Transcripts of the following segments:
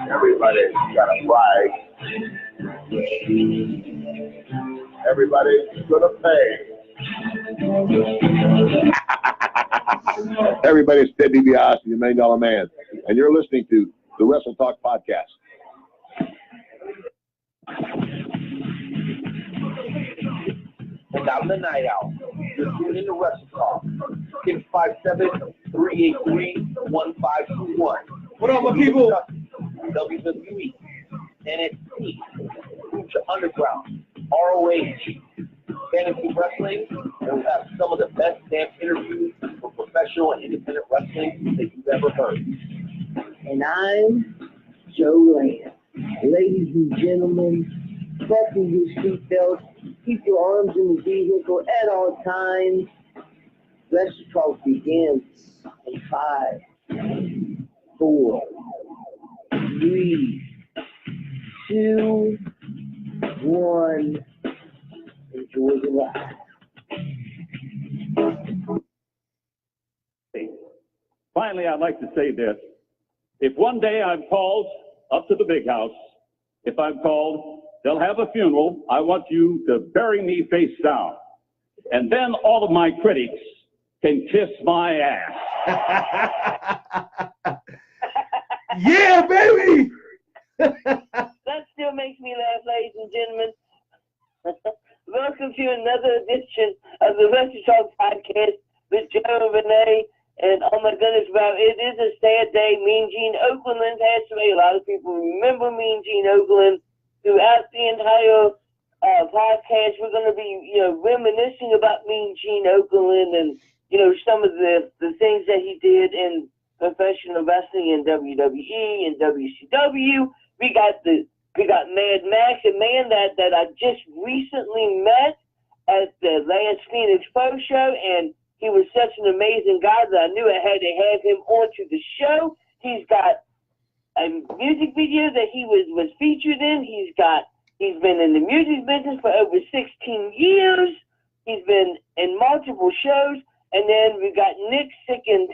Everybody's got a price. Everybody's gonna pay. Everybody, it's Ted DiBiase, the $1 Million Man, and you're listening to the Wrestle Talk Podcast. Without the night out, you're tuning into Wrestle Talk. 657-383-1521. What up, my people? WWE, NXT, Lucha Underground, ROH, Fantasy Wrestling, and we have some of the best damn interviews for professional and independent wrestling that you've ever heard. And I'm Joe Land. Ladies and gentlemen, fasten your seatbelts, keep your arms in the vehicle at all times. Wrestle Talk begins in 5, 4, 3, 2, 1. Enjoy the ride. Finally, I'd like to say this. If one day I'm called up to the big house, if I'm called, they'll have a funeral. I want you to bury me face down. And then all of my critics can kiss my ass. Yeah, baby! That still makes me laugh, ladies and gentlemen. Welcome to another edition of the Wrestle Talk Podcast with Joe and Renee. And oh my goodness, wow, it is a sad day. Mean Gene Okerlund passed away. A lot of people remember Mean Gene Okerlund. Throughout the entire podcast, we're going to be, reminiscing about Mean Gene Okerlund and, some of the things that he did in professional wrestling in WWE and WCW. We got Mad Max, a man that I just recently met at the last Phoenix Pro show, and he was such an amazing guy that I knew I had to have him onto the show. He's got a music video that he was featured in. He's been in the music business for over 16 years. He's been in multiple shows. And then we got Nick Sicend.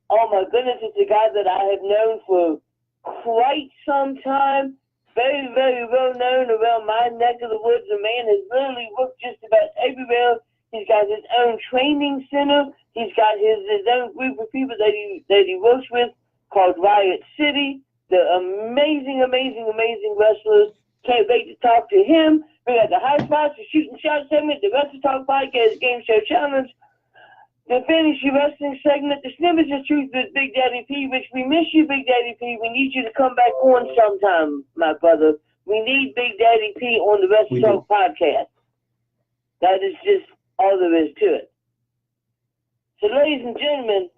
Oh my goodness, it's a guy that I have known for quite some time. Very, very well known around my neck of the woods. The man has literally worked just about everywhere. He's got his own training center. He's got his own group of people that he works with called Riot City. The amazing, amazing, amazing wrestlers. Can't wait to talk to him. We got the High Spots, the Shooting Shot segment, the Wrestle Talk Podcast Game Show Challenge, the Fantasy Wrestling segment, the Snippets of Truth with Big Daddy P, which we miss you, Big Daddy P. We need you to come back on sometime, my brother. We need Big Daddy P on the Wrestle Talk Podcast. That is just all there is to it. So, ladies and gentlemen,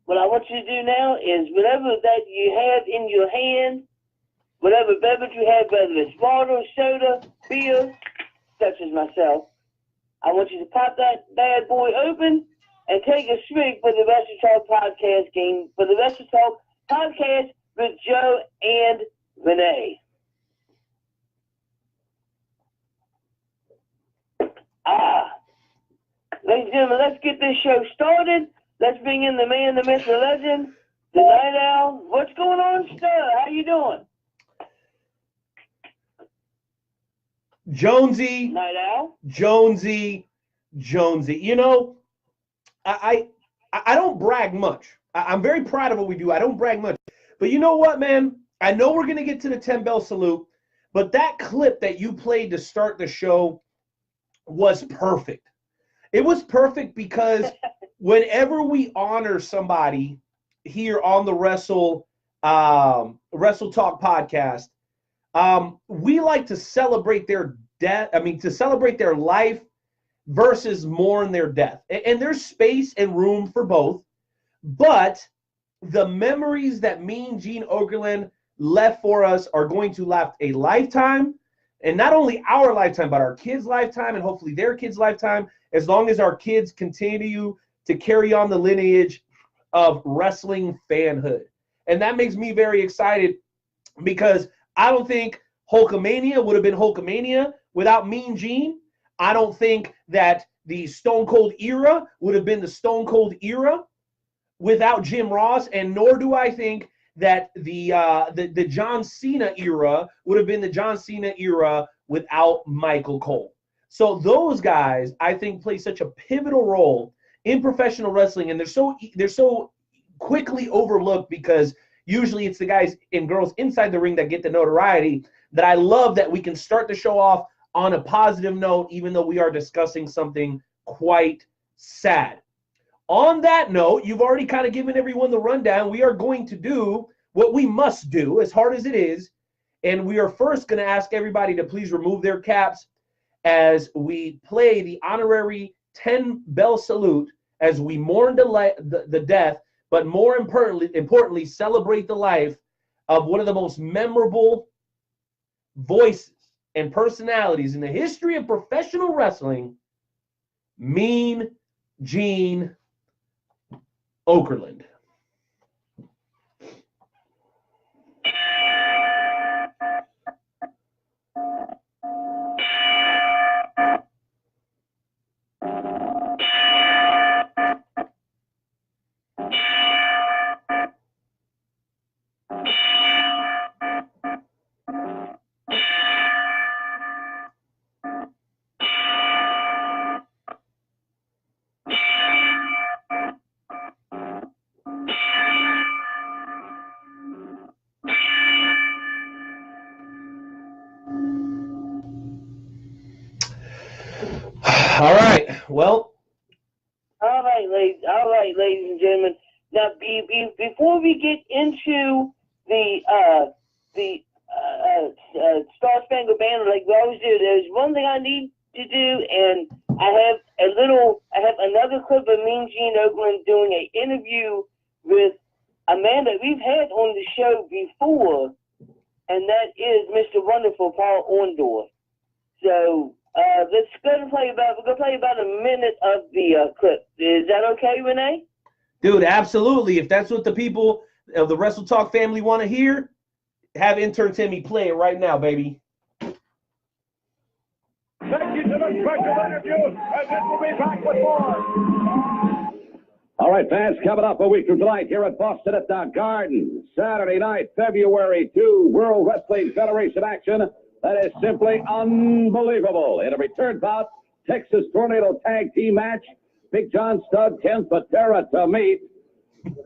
what I want you to do now is whatever that you have in your hand, whatever beverage you have, whether it's water, soda, beer, such as myself, I want you to pop that bad boy open and take a swig for the Wrestle Talk Podcast game, for the Wrestle Talk Podcast with Joe and Renee. Ladies and gentlemen, let's get this show started. Let's bring in the man, the myth, the legend, the Night Owl. What's going on, sir? How you doing? Jonesy. Night Owl. Jonesy. I don't brag much. I'm very proud of what we do. I don't brag much. But you know what, man? I know we're going to get to the 10-bell salute, but that clip that you played to start the show was perfect. It was perfect because whenever we honor somebody here on the Wrestle Talk Podcast, we like to celebrate their death. To celebrate their life versus mourn their death. And there's space and room for both. But the memories that Mean Gene Okerlund left for us are going to last a lifetime. And not only our lifetime, but our kids' lifetime and hopefully their kids' lifetime, as long as our kids continue to carry on the lineage of wrestling fanhood. And that makes me very excited because I don't think Hulkamania would have been Hulkamania without Mean Gene. I don't think that the Stone Cold era would have been the Stone Cold era without Jim Ross, and nor do I think that the John Cena era would have been the John Cena era without Michael Cole. So those guys, I think, play such a pivotal role in professional wrestling, and they're so quickly overlooked because usually it's the guys and girls inside the ring that get the notoriety, that I love that we can start the show off on a positive note, even though we are discussing something quite sad. On that note, you've already kind of given everyone the rundown. We are going to do what we must do, as hard as it is, and we are first going to ask everybody to please remove their caps as we play the honorary 10-bell salute as we mourn the death, but more importantly, celebrate the life of one of the most memorable voices and personalities in the history of professional wrestling, Mean Gene Okerlund. All right. Well. All right, ladies and gentlemen. Now, before we get into the Star Spangled Banner, like we always do, there's one thing I need to do, and I have another clip of Mean Gene Okerlund doing an interview with a man that we've had on the show before, and that is Mr. Wonderful Paul Orndorff. So we're gonna play about a minute of the clip. Is that okay, Renee? Dude, absolutely. If that's what the people of the Wrestle Talk family want to hear, have intern Timmy play it right now, baby. Thank you to the special interview, and then we'll be back with more. All right, fans, coming up a week from tonight here at Boston at the Garden. Saturday night, February 2, World Wrestling Federation action. That is simply unbelievable. In a return bout, Texas Tornado Tag Team match, Big John Studd, Ken Patera to meet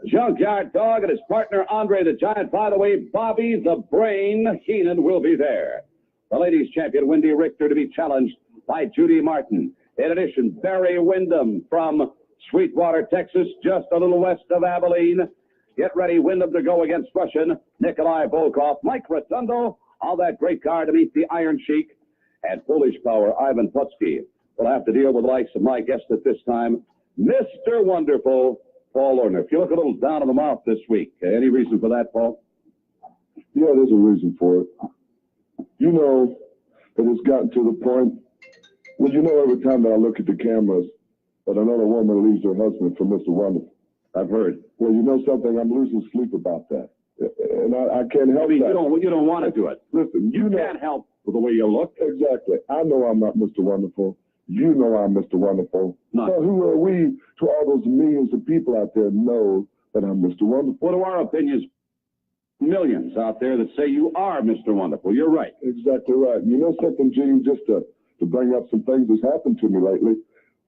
Junkyard Dog and his partner Andre the Giant. By the way, Bobby the Brain Heenan will be there. The ladies champion Wendy Richter to be challenged by Judy Martin. In addition, Barry Windham from Sweetwater, Texas, just a little west of Abilene. Get ready, Windham to go against Russian Nikolai Volkov. Mike Rotundo, all that great card to meet the Iron Sheik. And Polish Power, Ivan Putski. We'll have to deal with the likes of my guest at this time, Mr. Wonderful, Paul Orndorff. You look a little down in the mouth this week. Any reason for that, Paul? Yeah, there's a reason for it. You know, it has gotten to the point, well, you know, every time that I look at the cameras, that another woman leaves her husband for Mr. Wonderful. I've heard. Well, you know something? I'm losing sleep about that. And I can't help that. You don't want to do it. Listen, You can't help with the way you look. Exactly. I know I'm not Mr. Wonderful. You know I'm Mr. Wonderful. No. So who are we to all those millions of people out there know that I'm Mr. Wonderful? What are our opinions? Millions out there that say you are Mr. Wonderful. You're right. Exactly right. You know something, Gene, just to bring up some things that's happened to me lately.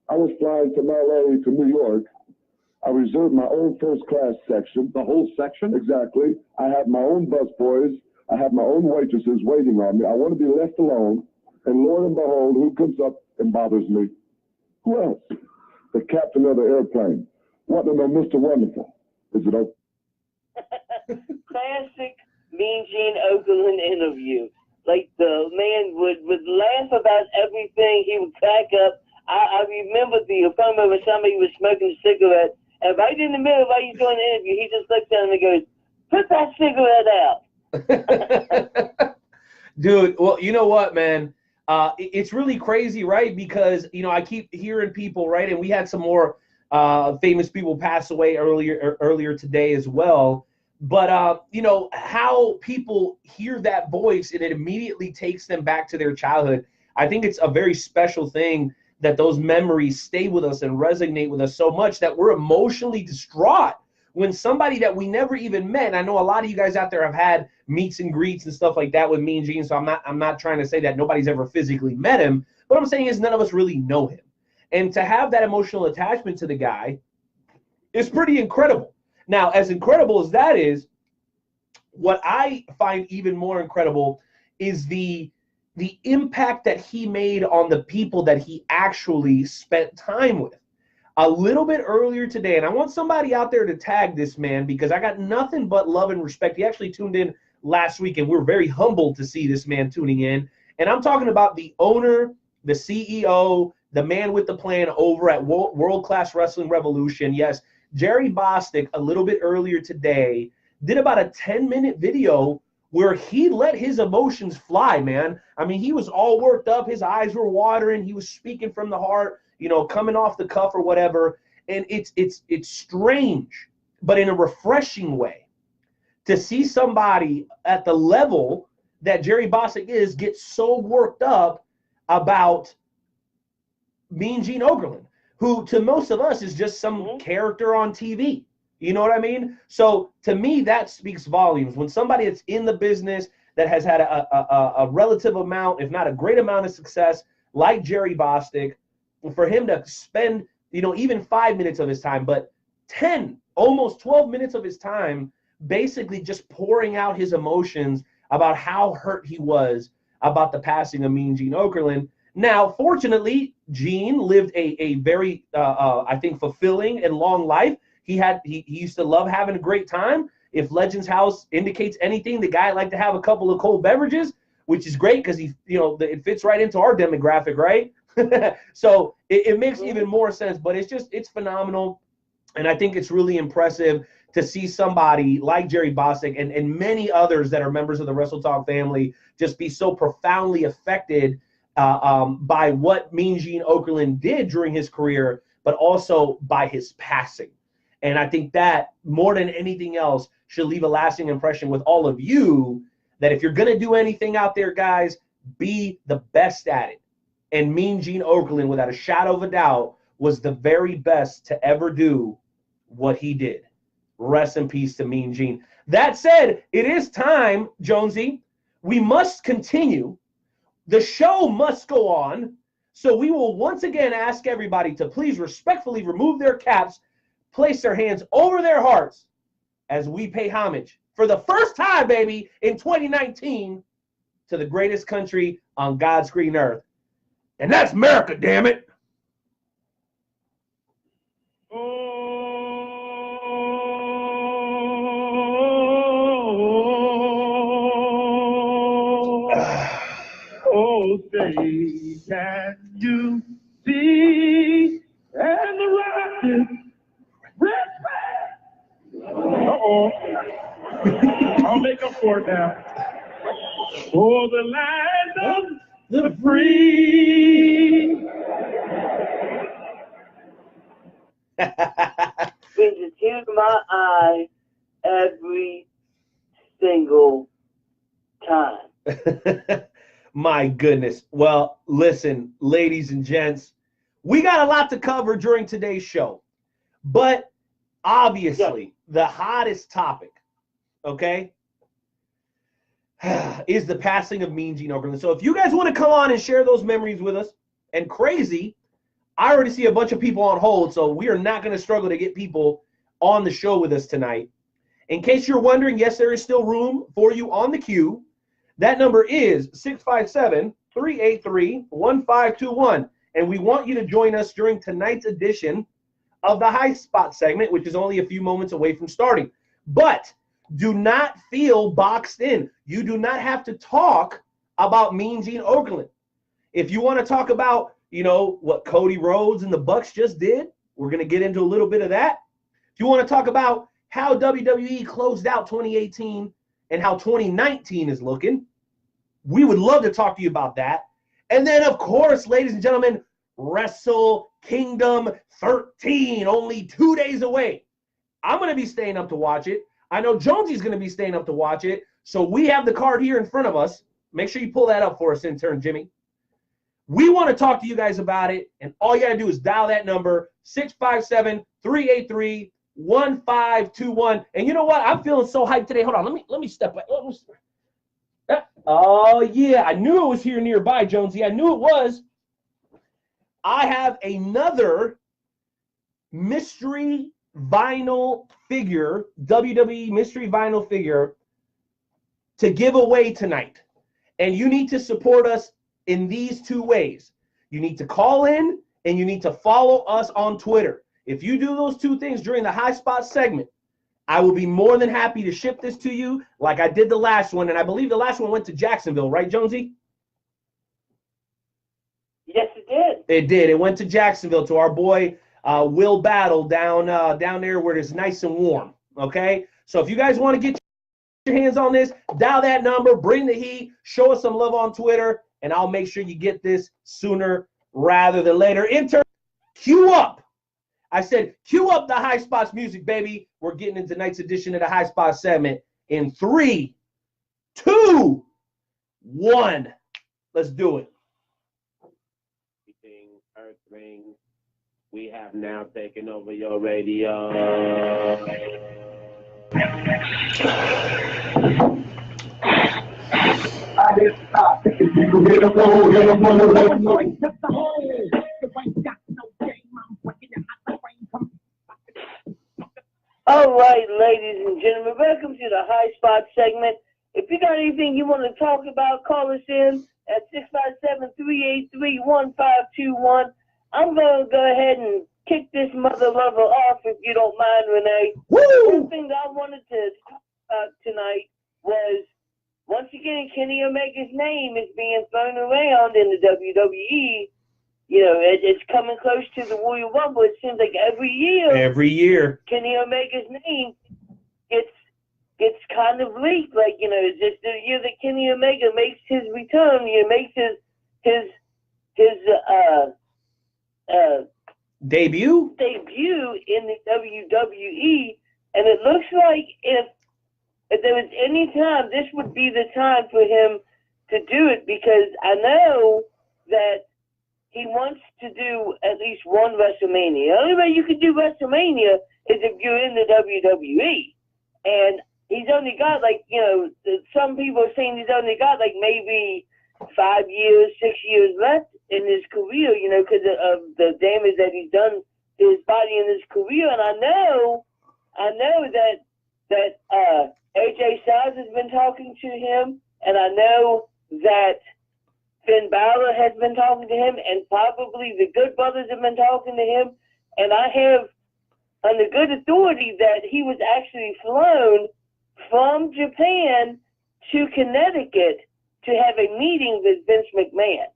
I was flying from L.A. to New York. I reserved my own first-class section. The whole section? Exactly. I have my own busboys. I have my own waitresses waiting on me. I want to be left alone. And lo and behold, who comes up and bothers me? Who else? The captain of the airplane. Want to know Mr. Wonderful. Is it okay? Classic Mean Gene Okerlund interview. Like, the man would laugh about everything. He would crack up. I remember the promo where somebody was smoking a cigarette, and right in the middle while he's doing the interview, he just looks at him and goes, "Put that cigarette out." Dude, well, you know what, man? It's really crazy, right? Because, you know, I keep hearing people, right? And we had some more famous people pass away earlier today as well. But you know, how people hear that voice and it immediately takes them back to their childhood. I think it's a very special thing that those memories stay with us and resonate with us so much that we're emotionally distraught when somebody that we never even met. And I know a lot of you guys out there have had meets and greets and stuff like that with Mean Gene, so I'm not trying to say that nobody's ever physically met him. What I'm saying is none of us really know him. And to have that emotional attachment to the guy is pretty incredible. Now, as incredible as that is, what I find even more incredible is the impact that he made on the people that he actually spent time with. A little bit earlier today, and I want somebody out there to tag this man because I got nothing but love and respect. He actually tuned in last week, and we're very humbled to see this man tuning in. And I'm talking about the owner, the CEO, the man with the plan over at World Class Wrestling Revolution. Yes, Jerry Bostic, a little bit earlier today, did about a 10-minute video where he let his emotions fly, man. I mean, he was all worked up. His eyes were watering. He was speaking from the heart, you know, coming off the cuff or whatever. And it's strange, but in a refreshing way, to see somebody at the level that Jerry Bostic is get so worked up about Mean Gene Okerlund, who to most of us is just some character on TV. You know what I mean? So to me, that speaks volumes. When somebody that's in the business that has had a relative amount, if not a great amount of success, like Jerry Bostic, for him to spend, you know, even 5 minutes of his time, but 10, almost 12 minutes of his time, basically just pouring out his emotions about how hurt he was about the passing of Mean Gene Okerlund. Now, fortunately, Gene lived a very, I think, fulfilling and long life. He used to love having a great time. If Legends House indicates anything, the guy liked to have a couple of cold beverages, which is great because it fits right into our demographic, right? So it makes even more sense. But it's phenomenal, and I think it's really impressive to see somebody like Jerry Bostic and many others that are members of the Wrestle Talk family just be so profoundly affected by what Mean Gene Okerlund did during his career, but also by his passing. And I think that more than anything else should leave a lasting impression with all of you, that if you're going to do anything out there, guys, be the best at it. And Mean Gene Okerlund, without a shadow of a doubt, was the very best to ever do what he did. Rest in peace to Mean Gene. That said, it is time, Jonesy. We must continue. The show must go on. So we will once again ask everybody to please respectfully remove their caps, place their hands over their hearts as we pay homage for the first time, baby, in 2019 to the greatest country on God's green earth. And that's America, damn it. Oh, say, can you see? And the rocket, red flag. Uh-oh. I'll make up for it now. For the land of the free. Brings a tear to my eye every single time. My goodness. Well, listen, ladies and gents, we got a lot to cover during today's show, but obviously the hottest topic, okay, is the passing of Mean Gene Okerlund. So if you guys want to come on and share those memories with us, and crazy, I already see a bunch of people on hold, so we are not going to struggle to get people on the show with us tonight. In case you're wondering, yes, there is still room for you on the queue. That number is 657-383-1521. And we want you to join us during tonight's edition of the High Spot segment, which is only a few moments away from starting. But do not feel boxed in. You do not have to talk about Mean Gene Okerlund. If you want to talk about, what Cody Rhodes and the Bucks just did, we're going to get into a little bit of that. If you want to talk about how WWE closed out 2018 and how 2019 is looking, we would love to talk to you about that. And then, of course, ladies and gentlemen, Wrestle Kingdom 13, only 2 days away. I'm going to be staying up to watch it. I know Jonesy's going to be staying up to watch it. So we have the card here in front of us. Make sure you pull that up for us, intern Jimmy. We want to talk to you guys about it, and all you got to do is dial that number, 657-383-1521. And you know what? I'm feeling so hyped today. Hold on. Let me step back. Oh, yeah. I knew it was here nearby, Jonesy. I knew it was. I have another mystery vinyl figure, WWE mystery vinyl figure, to give away tonight. And you need to support us in these two ways. You need to call in and you need to follow us on Twitter. If you do those two things during the High Spot segment, I will be more than happy to ship this to you like I did the last one. And I believe the last one went to Jacksonville, right, Jonesy? Yes, it did. It did. It went to Jacksonville to our boy Will Battle down there where it's nice and warm. Okay? So if you guys want to get your hands on this, dial that number, bring the heat, show us some love on Twitter, and I'll make sure you get this sooner rather than later. Intern, cue up. I said, cue up the High Spots music, baby. We're getting into tonight's edition of the High Spots segment in 3, 2, 1. Let's do it. Earth Ring, we have now taken over your radio. All right, ladies and gentlemen, welcome to the High Spot segment. If you got anything you want to talk about, call us in at 657-383-1521. I'm going to go ahead and kick this mother lover off, if you don't mind, Renee. Woo! One thing that I wanted to talk about tonight was, once again, Kenny Omega's name is being thrown around in the WWE. You know, it's coming close to the Royal Rumble. It seems like every year, Kenny Omega's name gets kind of leaked. Like, you know, it's just the year that Kenny Omega makes his return. He makes his debut in the WWE, and it looks like if there was any time, this would be the time for him to do it, because I know that he wants to do at least one WrestleMania. The only way you can do WrestleMania is if you're in the WWE. And he's only got, like, you know, some people are saying he's only got, like, maybe 5 years, 6 years left in his career, you know, because of the damage that he's done to his body in his career. And I know that AJ Styles has been talking to him, and I know that Finn Balor has been talking to him, and probably the Good Brothers have been talking to him. And I have on the good authority that he was actually flown from Japan to Connecticut to have a meeting with Vince McMahon.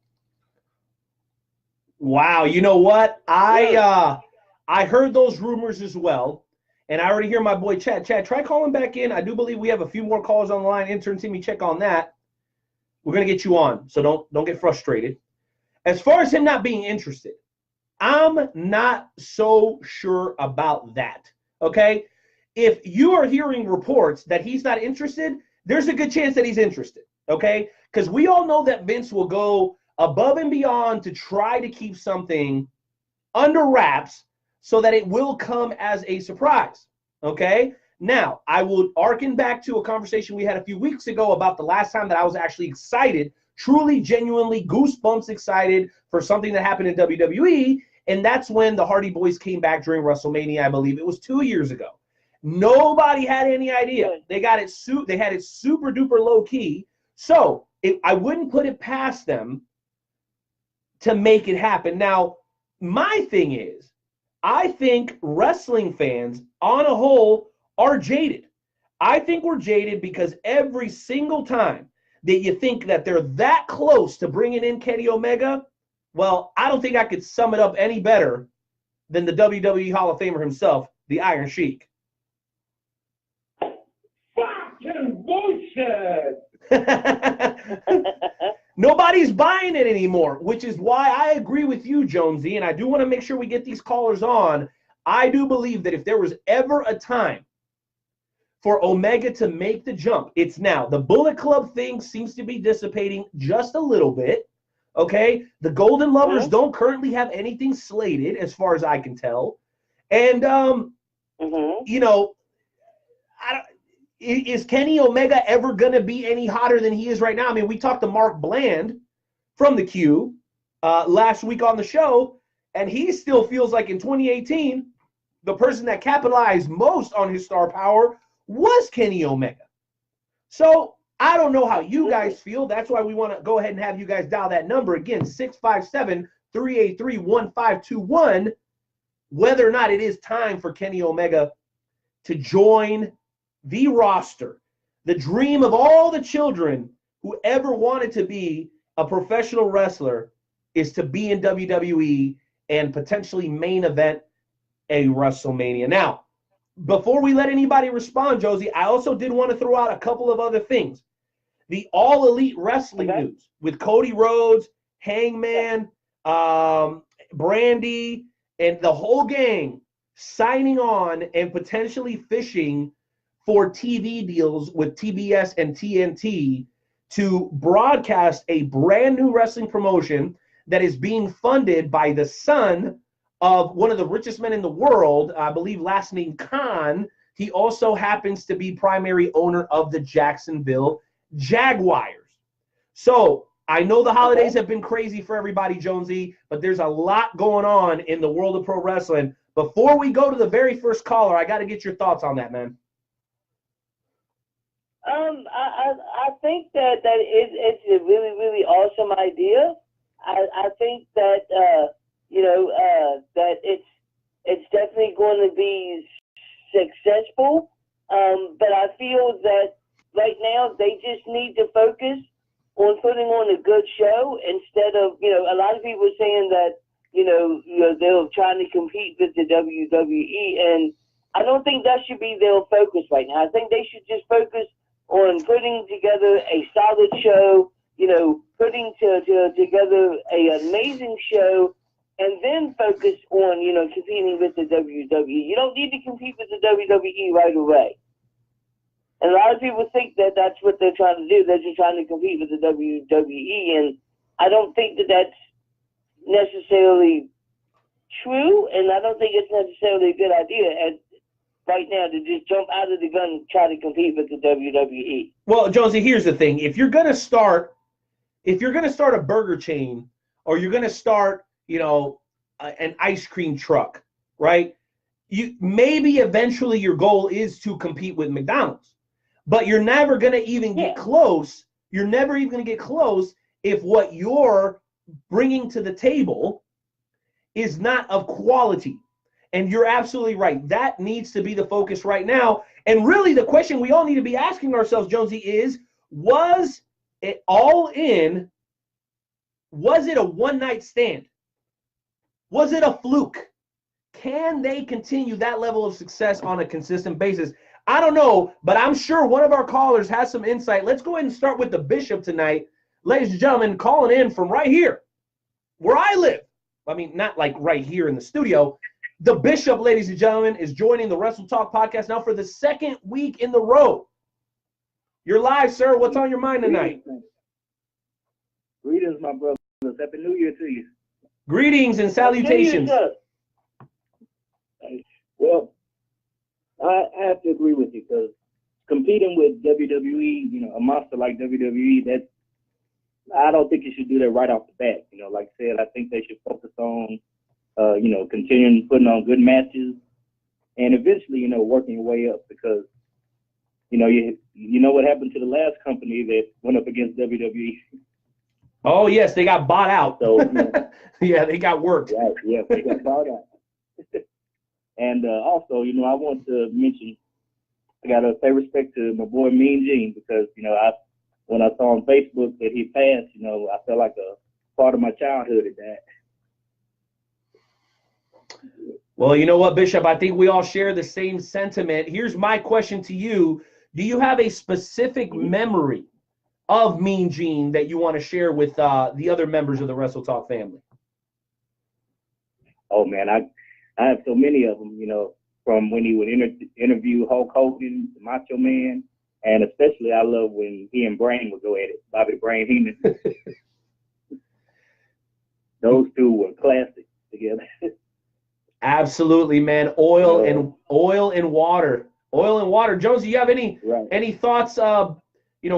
Wow, you know what? I heard those rumors as well, and I already hear my boy Chad. Chad, try calling back in. I do believe we have a few more calls on the line. Intern, see me check on that. We're gonna get you on, so don't get frustrated. As far as him not being interested, I'm not so sure about that. Okay, if you are hearing reports that he's not interested, there's a good chance that he's interested. Okay, because we all know that Vince will go above and beyond to try to keep something under wraps so that it will come as a surprise. Okay, now I will harken back to a conversation we had a few weeks ago about the last time that I was actually excited, truly, genuinely, goosebumps excited for something that happened in WWE, and that's when the Hardy Boys came back during WrestleMania. I believe it was 2 years ago. Nobody had any idea. They had it super duper low key. So I wouldn't put it past them to make it happen. Now, my thing is, I think wrestling fans on a whole are jaded. I think we're jaded because every single time that you think that they're that close to bringing in Kenny Omega, well, I don't think I could sum it up any better than the WWE Hall of Famer himself, the Iron Sheik. Fucking bullshit! Nobody's buying it anymore, which is why I agree with you, Jonesy, and I do want to make sure we get these callers on. I do believe that if there was ever a time for Omega to make the jump. It's now. The Bullet Club thing seems to be dissipating just a little bit. Okay? The Golden Lovers don't currently have anything slated as far as I can tell. And, you know, is Kenny Omega ever going to be any hotter than he is right now? I mean, we talked to Mark Bland from the Q last week on the show, and he still feels like in 2018, the person that capitalized most on his star power was Kenny Omega. So I don't know how you guys feel. That's why we want to go ahead and have you guys dial that number again, 657-383-1521, whether or not it is time for Kenny Omega to join the roster. The dream of all the children who ever wanted to be a professional wrestler is to be in WWE and potentially main event a WrestleMania. Now, before we let anybody respond, Josie, I also did want to throw out a couple of other things. The All Elite Wrestling news with Cody Rhodes, Hangman, Brandy, and the whole gang signing on and potentially fishing for TV deals with TBS and TNT to broadcast a brand new wrestling promotion that is being funded by the son of one of the richest men in the world, I believe last name Khan. He also happens to be primary owner of the Jacksonville Jaguars. So I know the holidays have been crazy for everybody, Jonesy, but there's a lot going on in the world of pro wrestling. Before we go to the very first caller, I got to get your thoughts on that, man. I think that it's a really, really awesome idea. I think that that it's definitely going to be successful. But I feel that right now they just need to focus on putting on a good show instead of, a lot of people saying that, they're trying to compete with the WWE, and I don't think that should be their focus right now. I think they should just focus on putting together a solid show, putting together an amazing show, and then focus on, competing with the WWE. You don't need to compete with the WWE right away. And a lot of people think that that's what they're trying to do. They're just trying to compete with the WWE, and I don't think that that's necessarily true, and I don't think it's necessarily a good idea right now to just jump out of the gun and try to compete with the WWE. Well, Jonesy, here's the thing. If you're gonna start a burger chain, or you're gonna start, an ice cream truck, right? You maybe eventually your goal is to compete with McDonald's, but you're never gonna even get close. You're never even gonna get close if what you're bringing to the table is not of quality. And you're absolutely right. That needs to be the focus right now. And really the question we all need to be asking ourselves, Jonesy, is, was it all in? Was it a one-night stand? Was it a fluke? Can they continue that level of success on a consistent basis? I don't know, but I'm sure one of our callers has some insight. Let's go ahead and start with the Bishop tonight. Ladies and gentlemen, calling in from right here, where I live. I mean, not like right here in the studio. The Bishop, ladies and gentlemen, is joining the Wrestle Talk podcast now for the second week in the row. You're live, sir. What's on your mind tonight? Greetings, my brothers. Happy New Year to you. Greetings and salutations. Well, I have to agree with you, because competing with WWE, a monster like WWE, I don't think you should do that right off the bat. Like I said, I think they should focus on, continuing putting on good matches, and eventually, working your way up, because, you know what happened to the last company that went up against WWE. Oh yes, they got bought out. So yeah, they got worked. Right, yeah, they got bought out. And also, I want to mention, I got to pay respect to my boy Mean Gene, because, when I saw on Facebook that he passed, I felt like a part of my childhood had died. Well, you know what, Bishop? I think we all share the same sentiment. Here's my question to you. Do you have a specific memory of Mean Gene that you want to share with the other members of the Wrestle Talk family? Oh, man, I have so many of them. from when he would interview Hulk Hogan, the Macho Man, and especially I love when he and Brain would go at it, Bobby the Brain Heenan. Those two were classic together. Absolutely, man. Oil and water. Oil and water. Jones, do you have any thoughts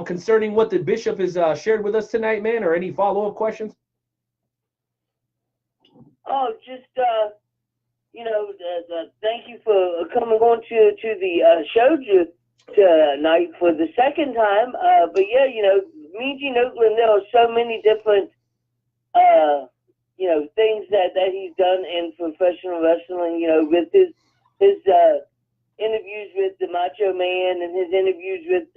concerning what the bishop has shared with us tonight, man, or any follow-up questions? Oh, just thank you for on to the show tonight for the second time. But yeah, Mean Gene Oakland, there are so many different things that he's done in professional wrestling. With his interviews with the Macho Man and his interviews with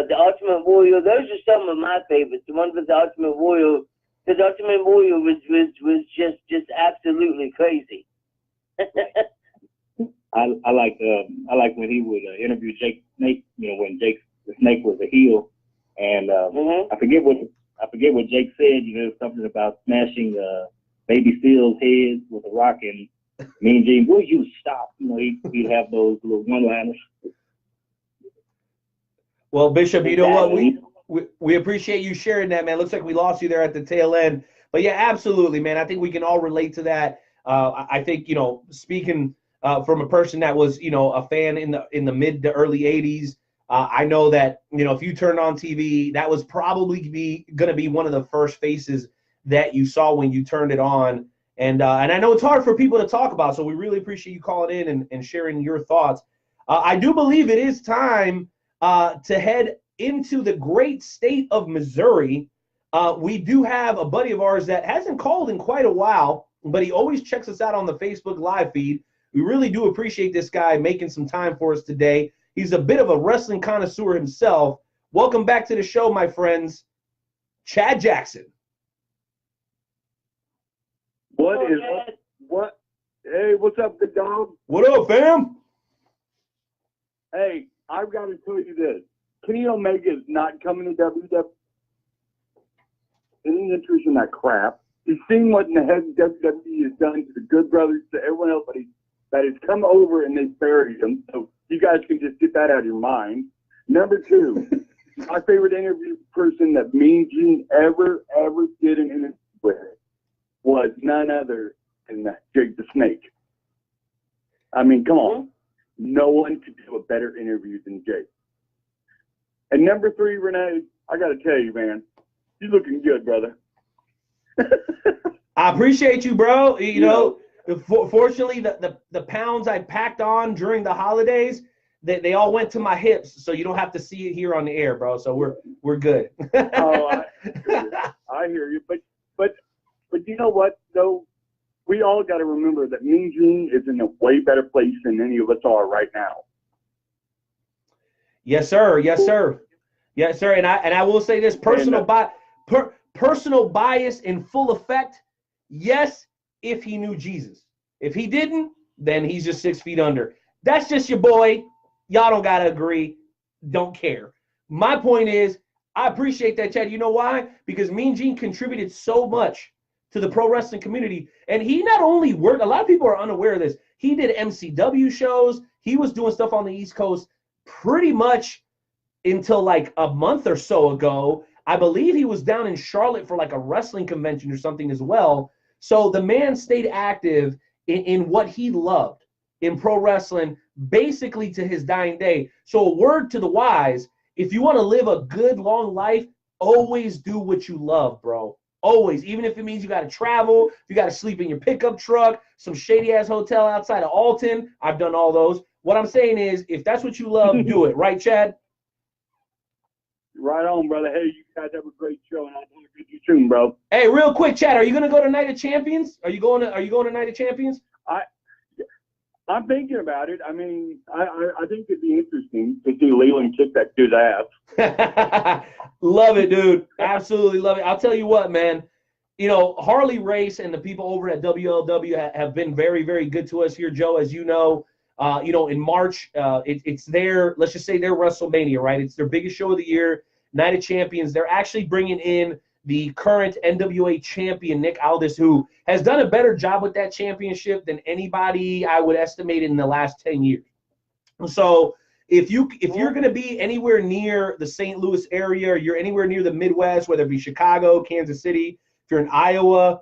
the Ultimate Warrior. Those are some of my favorites. The one with the Ultimate Warrior. The Ultimate Warrior was just absolutely crazy. I like when he would interview Jake Snake. When Jake the Snake was a heel, and I forget what Jake said. Something about smashing Baby Steel's head with a rock, and Mean Gene, will you stop? He'd have those little one-liners. Well, Bishop, you know what? We appreciate you sharing that, man. Looks like we lost you there at the tail end. But yeah, absolutely, man. I think we can all relate to that. I think, speaking from a person that was, a fan in the mid to early 80s, I know that, if you turned on TV, that was probably going to be one of the first faces that you saw when you turned it on. And I know it's hard for people to talk about, so we really appreciate you calling in and sharing your thoughts. I do believe it is time to head into the great state of Missouri. We do have a buddy of ours that hasn't called in quite a while, but he always checks us out on the Facebook live feed. We really do appreciate this guy making some time for us today. He's a bit of a wrestling connoisseur himself. Welcome back to the show, my friends. Chad Jackson. What? Hey, what's up, big dog? What up, fam? Hey, I've got to tell you this. Kenny Omega is not coming to WWE. Any interest in that crap? He's seen what in the head WWE has done to the Good Brothers, to everyone else that has come over and they've buried him. So you guys can just get that out of your mind. Number two, my favorite interview person that Mean Gene ever did an interview with was none other than Jake the Snake. I mean, come on. No one could do a better interview than Jake. And number three, Renee, I got to tell you, man, you're looking good, brother. I appreciate you, bro. Fortunately, the pounds I packed on during the holidays, they all went to my hips, so you don't have to see it here on the air, bro. So we're good. Oh, I hear you. But you know what, though? We all got to remember that Mean Gene is in a way better place than any of us are right now. Yes, sir. Yes, sir. Yes, sir. And I will say this: personal bias in full effect. Yes, if he knew Jesus. If he didn't, then he's just 6 feet under. That's just your boy. Y'all don't gotta agree. Don't care. My point is, I appreciate that, Chad. You know why? Because Mean Gene contributed so much to the pro wrestling community. And he not only worked, a lot of people are unaware of this, he did MCW shows. He was doing stuff on the East Coast pretty much until like a month or so ago. I believe he was down in Charlotte for like a wrestling convention or something as well. So the man stayed active in what he loved in pro wrestling, basically to his dying day. So a word to the wise, if you want to live a good, long life, always do what you love, bro. Always, even if it means you got to travel, you got to sleep in your pickup truck, some shady-ass hotel outside of Alton. I've done all those. What I'm saying is, if that's what you love, do it. Right, Chad? Right on, brother. Hey, you guys have a great show, and I'll talk to you soon, bro. Hey, real quick, Chad, are you going to go to Night of Champions? Are you going to Night of Champions? I'm thinking about it. I mean, I think it'd be interesting to see Leland kick that dude's ass. Love it, dude. Absolutely love it. I'll tell you what, man. Harley Race and the people over at WLW have been very, very good to us here, Joe. As you know, in March, it's their, let's just say their WrestleMania, right? It's their biggest show of the year, Night of Champions. They're actually bringing in the current NWA champion, Nick Aldis, who has done a better job with that championship than anybody I would estimate in the last 10 years. So if you're going to be anywhere near the St. Louis area, or you're anywhere near the Midwest, whether it be Chicago, Kansas City, if you're in Iowa,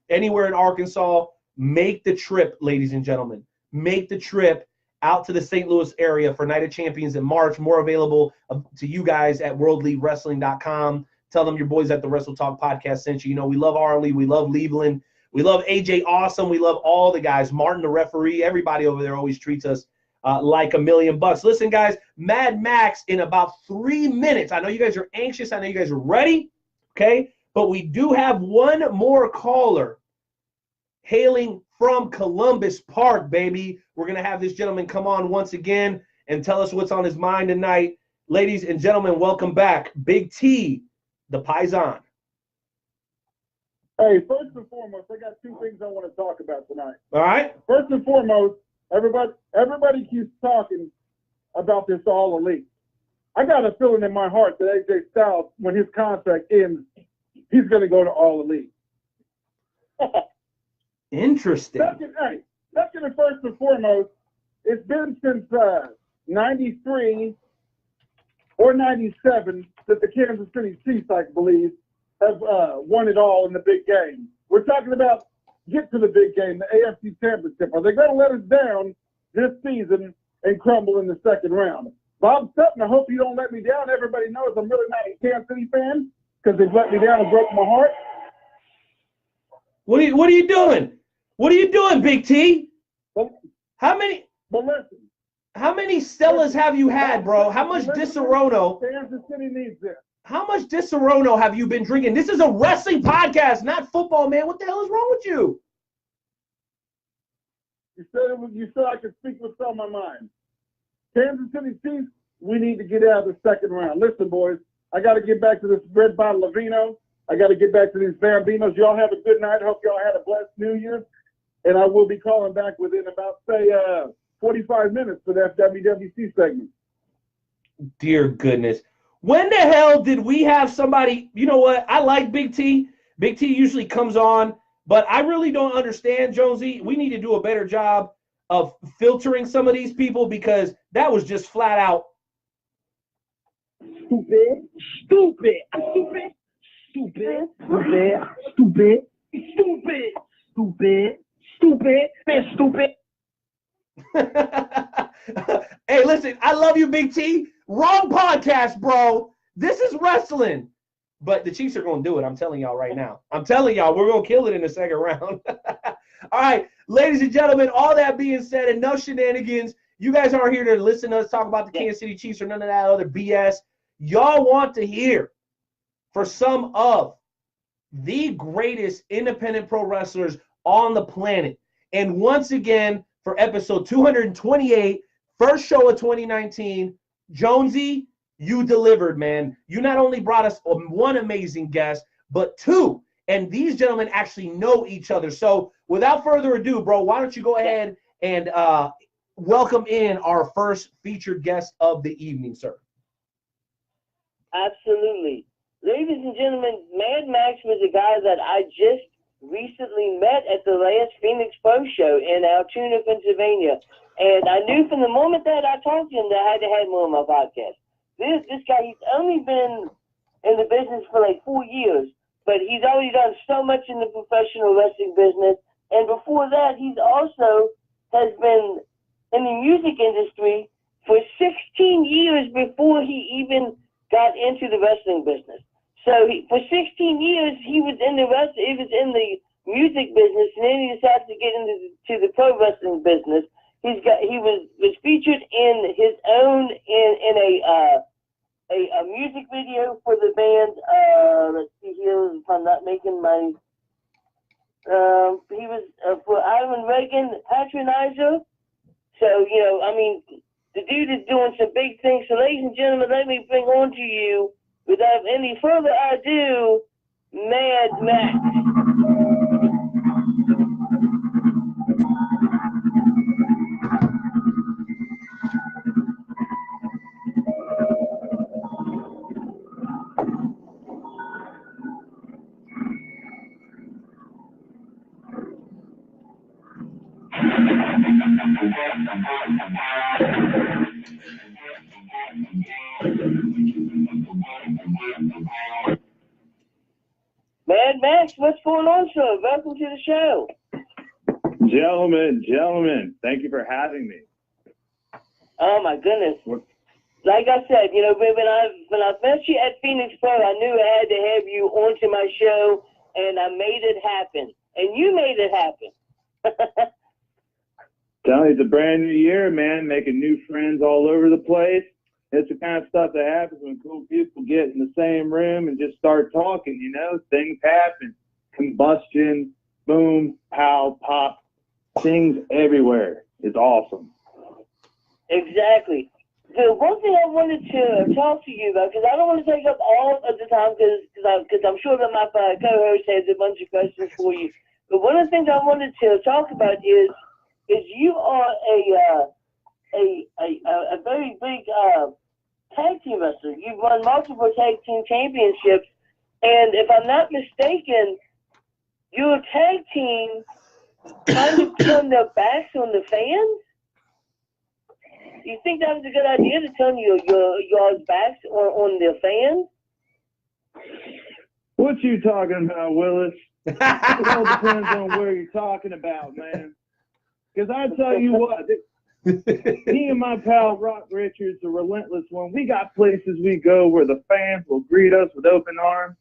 anywhere in Arkansas, make the trip, ladies and gentlemen. Make the trip out to the St. Louis area for Night of Champions in March. More available to you guys at worldleadwrestling.com. Tell them your boys at the Wrestle Talk podcast sent you. You know, we love Arlie. We love Leveland. We love AJ Awesome. We love all the guys. Martin, the referee. Everybody over there always treats us like $1,000,000. Listen, guys, Mad Max in about 3 minutes. I know you guys are anxious. I know you guys are ready, okay? But we do have one more caller hailing from Columbus Park, baby. We're going to have this gentleman come on once again and tell us what's on his mind tonight. Ladies and gentlemen, welcome back, Big T, the Paisan. Hey, first and foremost, I got two things I want to talk about tonight. All right. First and foremost, everybody keeps talking about this All Elite. I got a feeling in my heart that AJ Styles, when his contract ends, he's going to go to All Elite. Interesting. Second and first and foremost, it's been since 93 or 97 that the Kansas City Chiefs, I believe, have won it all in the big game. We're talking about get to the big game, the AFC Championship. Are they going to let us down this season and crumble in the second round? Bob Sutton, I hope you don't let me down. Everybody knows I'm really not a Kansas City fan because they've let me down and broke my heart. What are you doing? What are you doing, Big T? How many Stellas have you had, bro? How much Disaronno? Kansas City needs this. How much Disaronno have you been drinking? This is a wrestling podcast, not football, man. What the hell is wrong with you? You said I could speak what's on my mind. Kansas City Chiefs, we need to get out of the second round. Listen, boys, I got to get back to this red bottle of vino. I got to get back to these Bambinos. Y'all have a good night. Hope y'all had a blessed New Year. And I will be calling back within about, say, 45 minutes for that WWC segment. Dear goodness. When the hell did we have somebody, you know what? I like Big T. Big T usually comes on, but I really don't understand, Jonesy. We need to do a better job of filtering some of these people because that was just flat out. Stupid. Stupid. Stupid. Stupid. Stupid. Stupid. Stupid. Stupid. Stupid. Man, stupid. Hey, listen, I love you, Big T. Wrong podcast, bro. This is wrestling. But the Chiefs are going to do it. I'm telling y'all right now. I'm telling y'all, we're going to kill it in the second round. All right, ladies and gentlemen, all that being said, enough shenanigans. You guys aren't here to listen to us talk about the Kansas City Chiefs or none of that other BS. Y'all want to hear for some of the greatest independent pro wrestlers on the planet. And once again, for episode 228, first show of 2019, Jonesy, you delivered, man. You not only brought us one amazing guest, but two. And these gentlemen actually know each other. So without further ado, bro, why don't you go ahead and welcome in our first featured guest of the evening, sir. Absolutely. Ladies and gentlemen, Mad Max was a guy that I just recently met at the last Phoenix Pro Show in Altoona, Pennsylvania. And I knew from the moment that I talked to him that I had to have him on my podcast. This guy, he's only been in the business for like 4 years, but he's already done so much in the professional wrestling business. And before that, he's also has been in the music industry for 16 years before he even got into the wrestling business. So for 16 years, he was in the music business, and then he decided to get into the pro wrestling business. He was featured in his own in a music video for the band. Let's see here, if I'm not making my. He was for Ivan Reagan Patronizer. So I mean, the dude is doing some big things. So, ladies and gentlemen, let me bring on to you, without any further ado, Mad Max. Mad Max, what's going on, sir? Welcome to the show. Gentlemen, thank you for having me. Oh my goodness. Like I said, you know, when I met you at Phoenix Pro, I knew I had to have you onto my show, and I made it happen. And you made it happen. Telling you, it's a brand new year, man, making new friends all over the place. It's the kind of stuff that happens when cool people get in the same room and just start talking, you know? Things happen. Combustion, boom, pow, pop, things everywhere. It's awesome. Exactly. The one thing I wanted to talk to you about, because I don't want to take up all of the time, because I'm sure that my co-host has a bunch of questions for you. But one of the things I wanted to talk about is you are a very big tag team wrestler. You've won multiple tag team championships, and if I'm not mistaken, your tag team kind of turned their backs on the fans. Do you think that was a good idea to turn your backs on the fans? What you talking about, Willis? It all depends on where you're talking about, man. Because I tell you what, me and my pal Rock Richards, the Relentless One, we got places we go where the fans will greet us with open arms.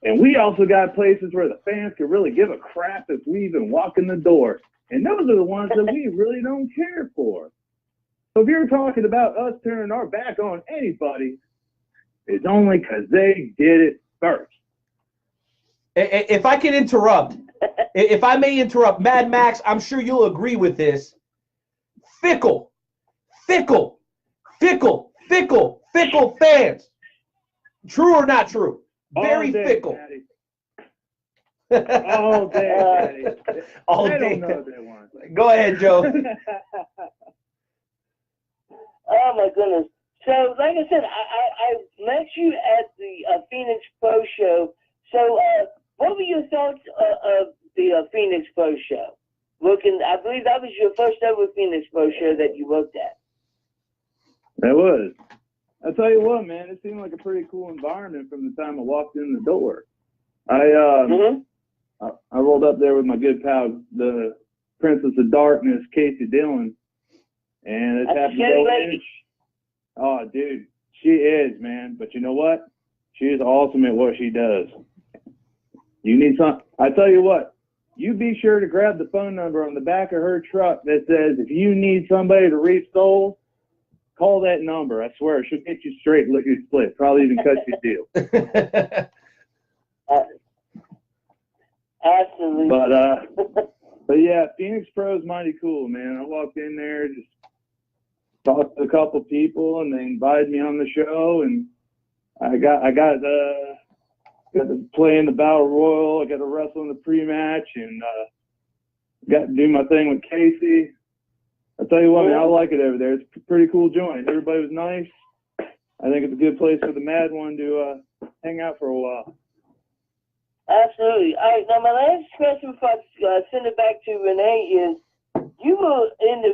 And we also got places where the fans could really give a crap if we even walk in the door. And those are the ones that we really don't care for. So if you're talking about us turning our back on anybody, it's only because they did it first. If I can interrupt, if I may interrupt, Mad Max, I'm sure you'll agree with this. Fickle fans. True or not true? Very fickle. All day, Daddy. All they day. Don't know what they want. Go ahead, Joe. Oh my goodness! So, like I said, I met you at the Phoenix Pro Show. So, what were your thoughts of the Phoenix Pro Show? I believe that was your first ever Phoenix Pro Show that you worked at. It was. I tell you what, man, it seemed like a pretty cool environment from the time I walked in the door. I rolled up there with my good pal, the Princess of Darkness, Casey Dillon, and it happened to go in. Oh, dude, she is, man. But you know what? She is awesome at what she does. You need some. I tell you what, you be sure to grab the phone number on the back of her truck that says, if you need somebody to reap souls, call that number. I swear, she'll get you straight, lick your split, probably even cut you a deal. Absolutely. But yeah, Phoenix Pro is mighty cool, man. I walked in there, just talked to a couple people, and they invited me on the show, and I got to play in the Battle Royal. I got to wrestle in the pre-match, and got to do my thing with Casey. I tell you what, man, I like it over there. It's a pretty cool joint. Everybody was nice. I think it's a good place for the Mad One to hang out for a while. Absolutely. All right, now my last question before I send it back to Renee is, you were in the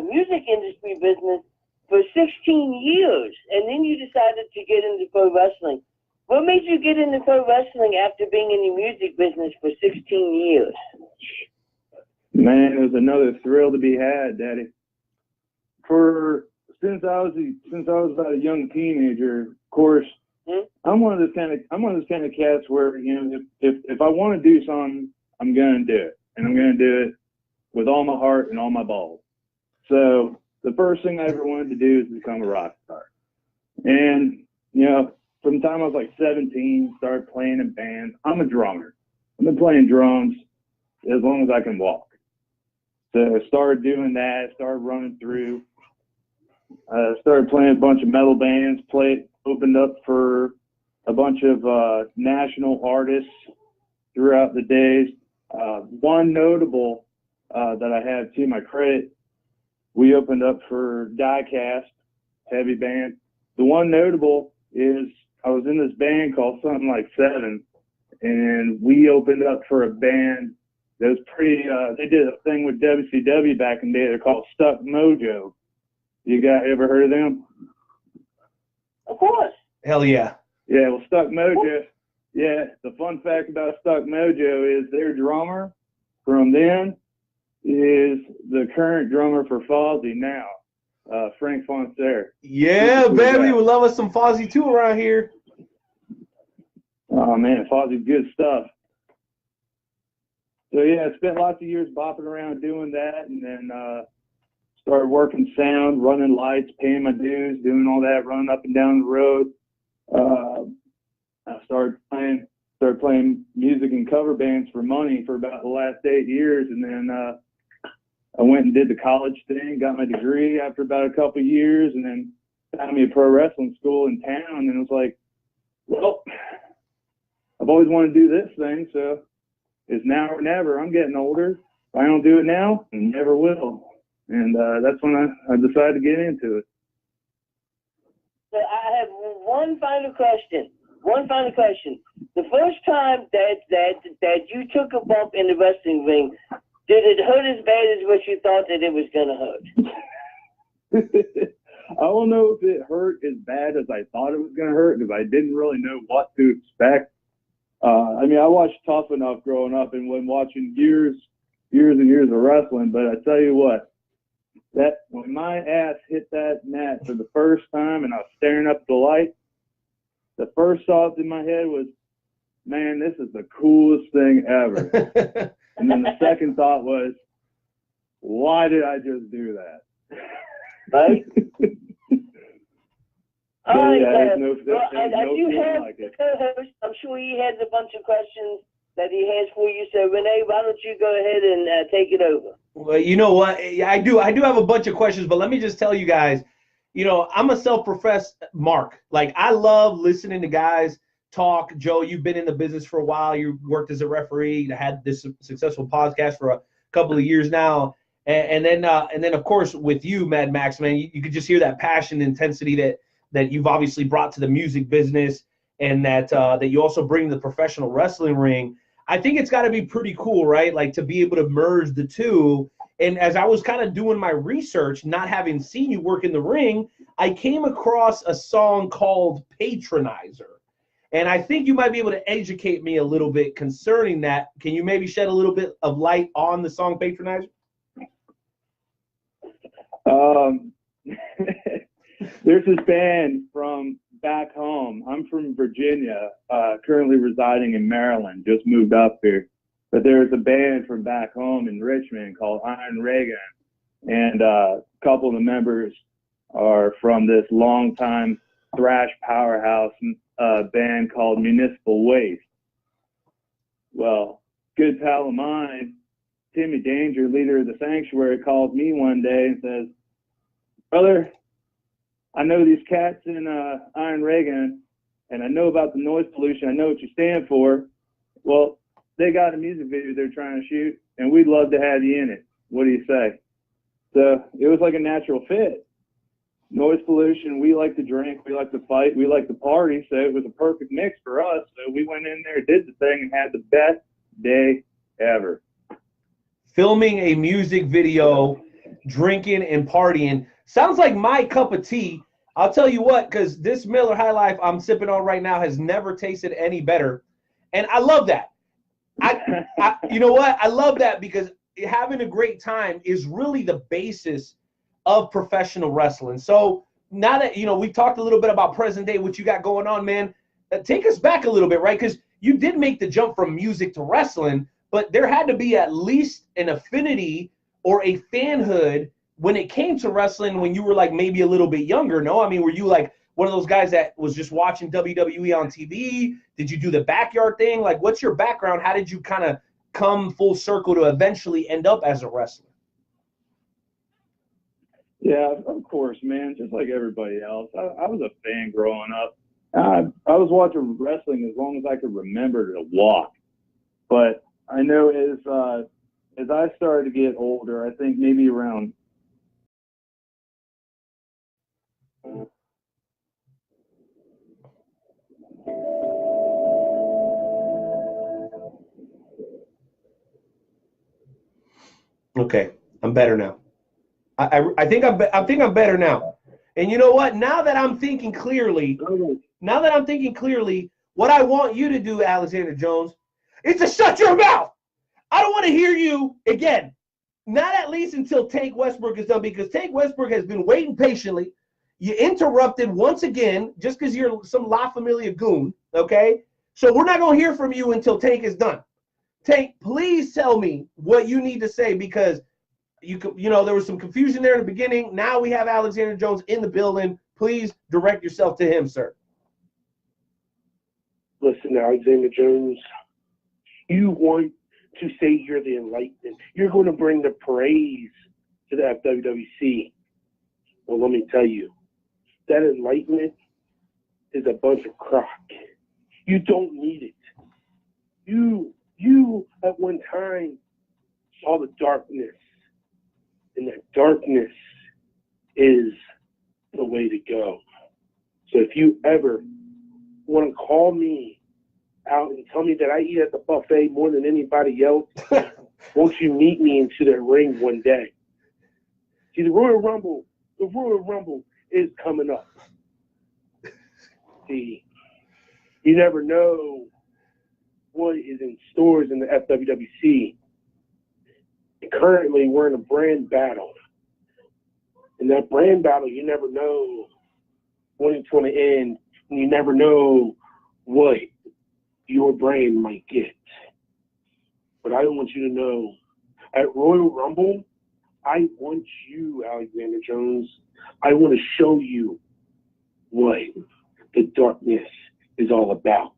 music industry business for 16 years, and then you decided to get into pro wrestling. What made you get into pro wrestling after being in the music business for 16 years? Man, it was another thrill to be had, Daddy. Since I was about a young teenager, of course, I'm one of those kind of cats where, you know, if I want to do something, I'm gonna do it, and I'm gonna do it with all my heart and all my balls. So the first thing I ever wanted to do is become a rock star. And, you know, from the time I was like 17, started playing in bands. I'm a drummer. I've been playing drums as long as I can walk. So I started doing that, started running through, started playing a bunch of metal bands, opened up for a bunch of national artists throughout the days. One notable that I have to my credit, we opened up for Diecast, heavy band. The one notable is I was in this band called something like Seven, and we opened up for a band It was pretty. They did a thing with WCW back in the day. They're called Stuck Mojo. You ever heard of them? Of course. Hell yeah. Yeah, well, Stuck Mojo. Yeah, the fun fact about Stuck Mojo is their drummer from then is the current drummer for Fozzy now, Frank Fonser. Yeah, baby, we love us some Fozzy too around here. Oh man, Fozzy's good stuff. So yeah, I spent lots of years bopping around doing that, and then started working sound, running lights, paying my dues, doing all that, running up and down the road. I started playing music and cover bands for money for about the last 8 years, and then I went and did the college thing, got my degree after about a couple of years, and then found me a pro wrestling school in town, and it was like, well, I've always wanted to do this thing, so it's now or never. I'm getting older. If I don't do it now, I never will. And that's when I decided to get into it. So I have one final question. The first time that you took a bump in the wrestling ring, did it hurt as bad as what you thought that it was going to hurt? I don't know if it hurt as bad as I thought it was going to hurt because I didn't really know what to expect. I mean, I watched Tough Enough growing up and when watching years and years of wrestling, but I tell you what, that when my ass hit that mat for the first time and I was staring up at the light, the first thought in my head was, man, this is the coolest thing ever. And then the second thought was, why did I just do that? Right? All right, yeah, co-host. I'm sure he has a bunch of questions that he has for you. So, Renee, why don't you go ahead and take it over? Well, you know what? I do have a bunch of questions, but let me just tell you guys, you know, I'm a self-professed mark. Like, I love listening to guys talk. Joe, you've been in the business for a while. You worked as a referee. You had this successful podcast for a couple of years now. And then, of course, with you, Mad Max, man, you could just hear that passion and intensity that you've obviously brought to the music business, and that you also bring to the professional wrestling ring. I think it's got to be pretty cool, right? Like, to be able to merge the two. And as I was kind of doing my research, not having seen you work in the ring, I came across a song called Patronizer. And I think you might be able to educate me a little bit concerning that. Can you maybe shed a little bit of light on the song Patronizer? There's this band from back home. I'm from Virginia, currently residing in Maryland, just moved up here. But there's a band from back home in Richmond called Iron Reagan. And a couple of the members are from this longtime thrash powerhouse band called Municipal Waste. Well, good pal of mine, Timmy Danger, leader of the Sanctuary, calls me one day and says, brother, I know these cats in Iron Reagan, and I know about the noise pollution. I know what you stand for. Well, they got a music video they're trying to shoot, and we'd love to have you in it. What do you say? So it was like a natural fit. Noise pollution, we like to drink, we like to fight, we like to party, so it was a perfect mix for us. So we went in there, did the thing, and had the best day ever. Filming a music video, drinking and partying. Sounds like my cup of tea. I'll tell you what, because this Miller High Life I'm sipping on right now has never tasted any better. And I love that. You know what? I love that because having a great time is really the basis of professional wrestling. So now that, you know, we talked a little bit about present day, what you got going on, man, take us back a little bit, right? Because you did make the jump from music to wrestling, but there had to be at least an affinity or a fanhood when it came to wrestling when you were like maybe a little bit younger, no? I mean, were you like one of those guys that was just watching WWE on TV? Did you do the backyard thing? Like, what's your background? How did you kind of come full circle to eventually end up as a wrestler? Yeah, of course, man. Just like everybody else, I was a fan growing up. I was watching wrestling as long as I could remember to walk. But I know as I started to get older, I think maybe around Okay, I'm better now. I think I'm better now. And you know what? Now that I'm thinking clearly, what I want you to do, Alexander Jones, is to shut your mouth. I don't want to hear you again. Not at least until Tank Westbrook is done, because Tank Westbrook has been waiting patiently. You interrupted once again just because you're some La Familia goon, okay? So we're not going to hear from you until Tank is done. Tank, please tell me what you need to say, because there was some confusion there in the beginning. Now we have Alexander Jones in the building. Please direct yourself to him, sir. Listen, Alexander Jones, you want to say you're the enlightenment. You're going to bring the praise to the FWWC. Well, let me tell you, that enlightenment is a bunch of crock. You don't need it. You at one time saw the darkness, and that darkness is the way to go. So if you ever want to call me out and tell me that I eat at the buffet more than anybody else, won't you meet me into the ring one day? See, the Royal Rumble is coming up. See, you never know what is in stores in the FWWC. And currently, we're in a brand battle. And that brand battle, you never know when it's going to end, and you never know what your brand might get. But I want you to know, at Royal Rumble, I want you, Alexander Jones, I want to show you what the darkness is all about.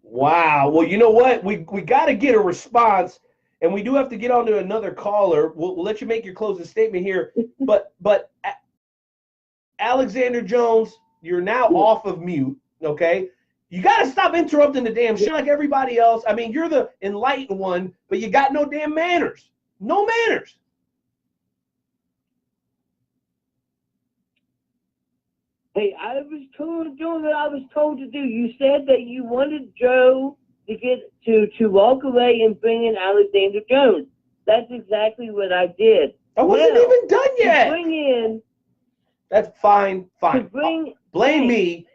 Wow. Well, you know what? We got to get a response, and we do have to get on to another caller. We'll let you make your closing statement here. But Alexander Jones, you're now off of mute, okay? You got to stop interrupting the damn shit like everybody else. I mean, you're the enlightened one, but you got no damn manners. No manners. Hey, I was doing what I was told to do. You said that you wanted Joe to get to walk away and bring in Alexander Jones. That's exactly what I did. I wasn't even done yet. To bring in. That's fine. To bring. Blame me.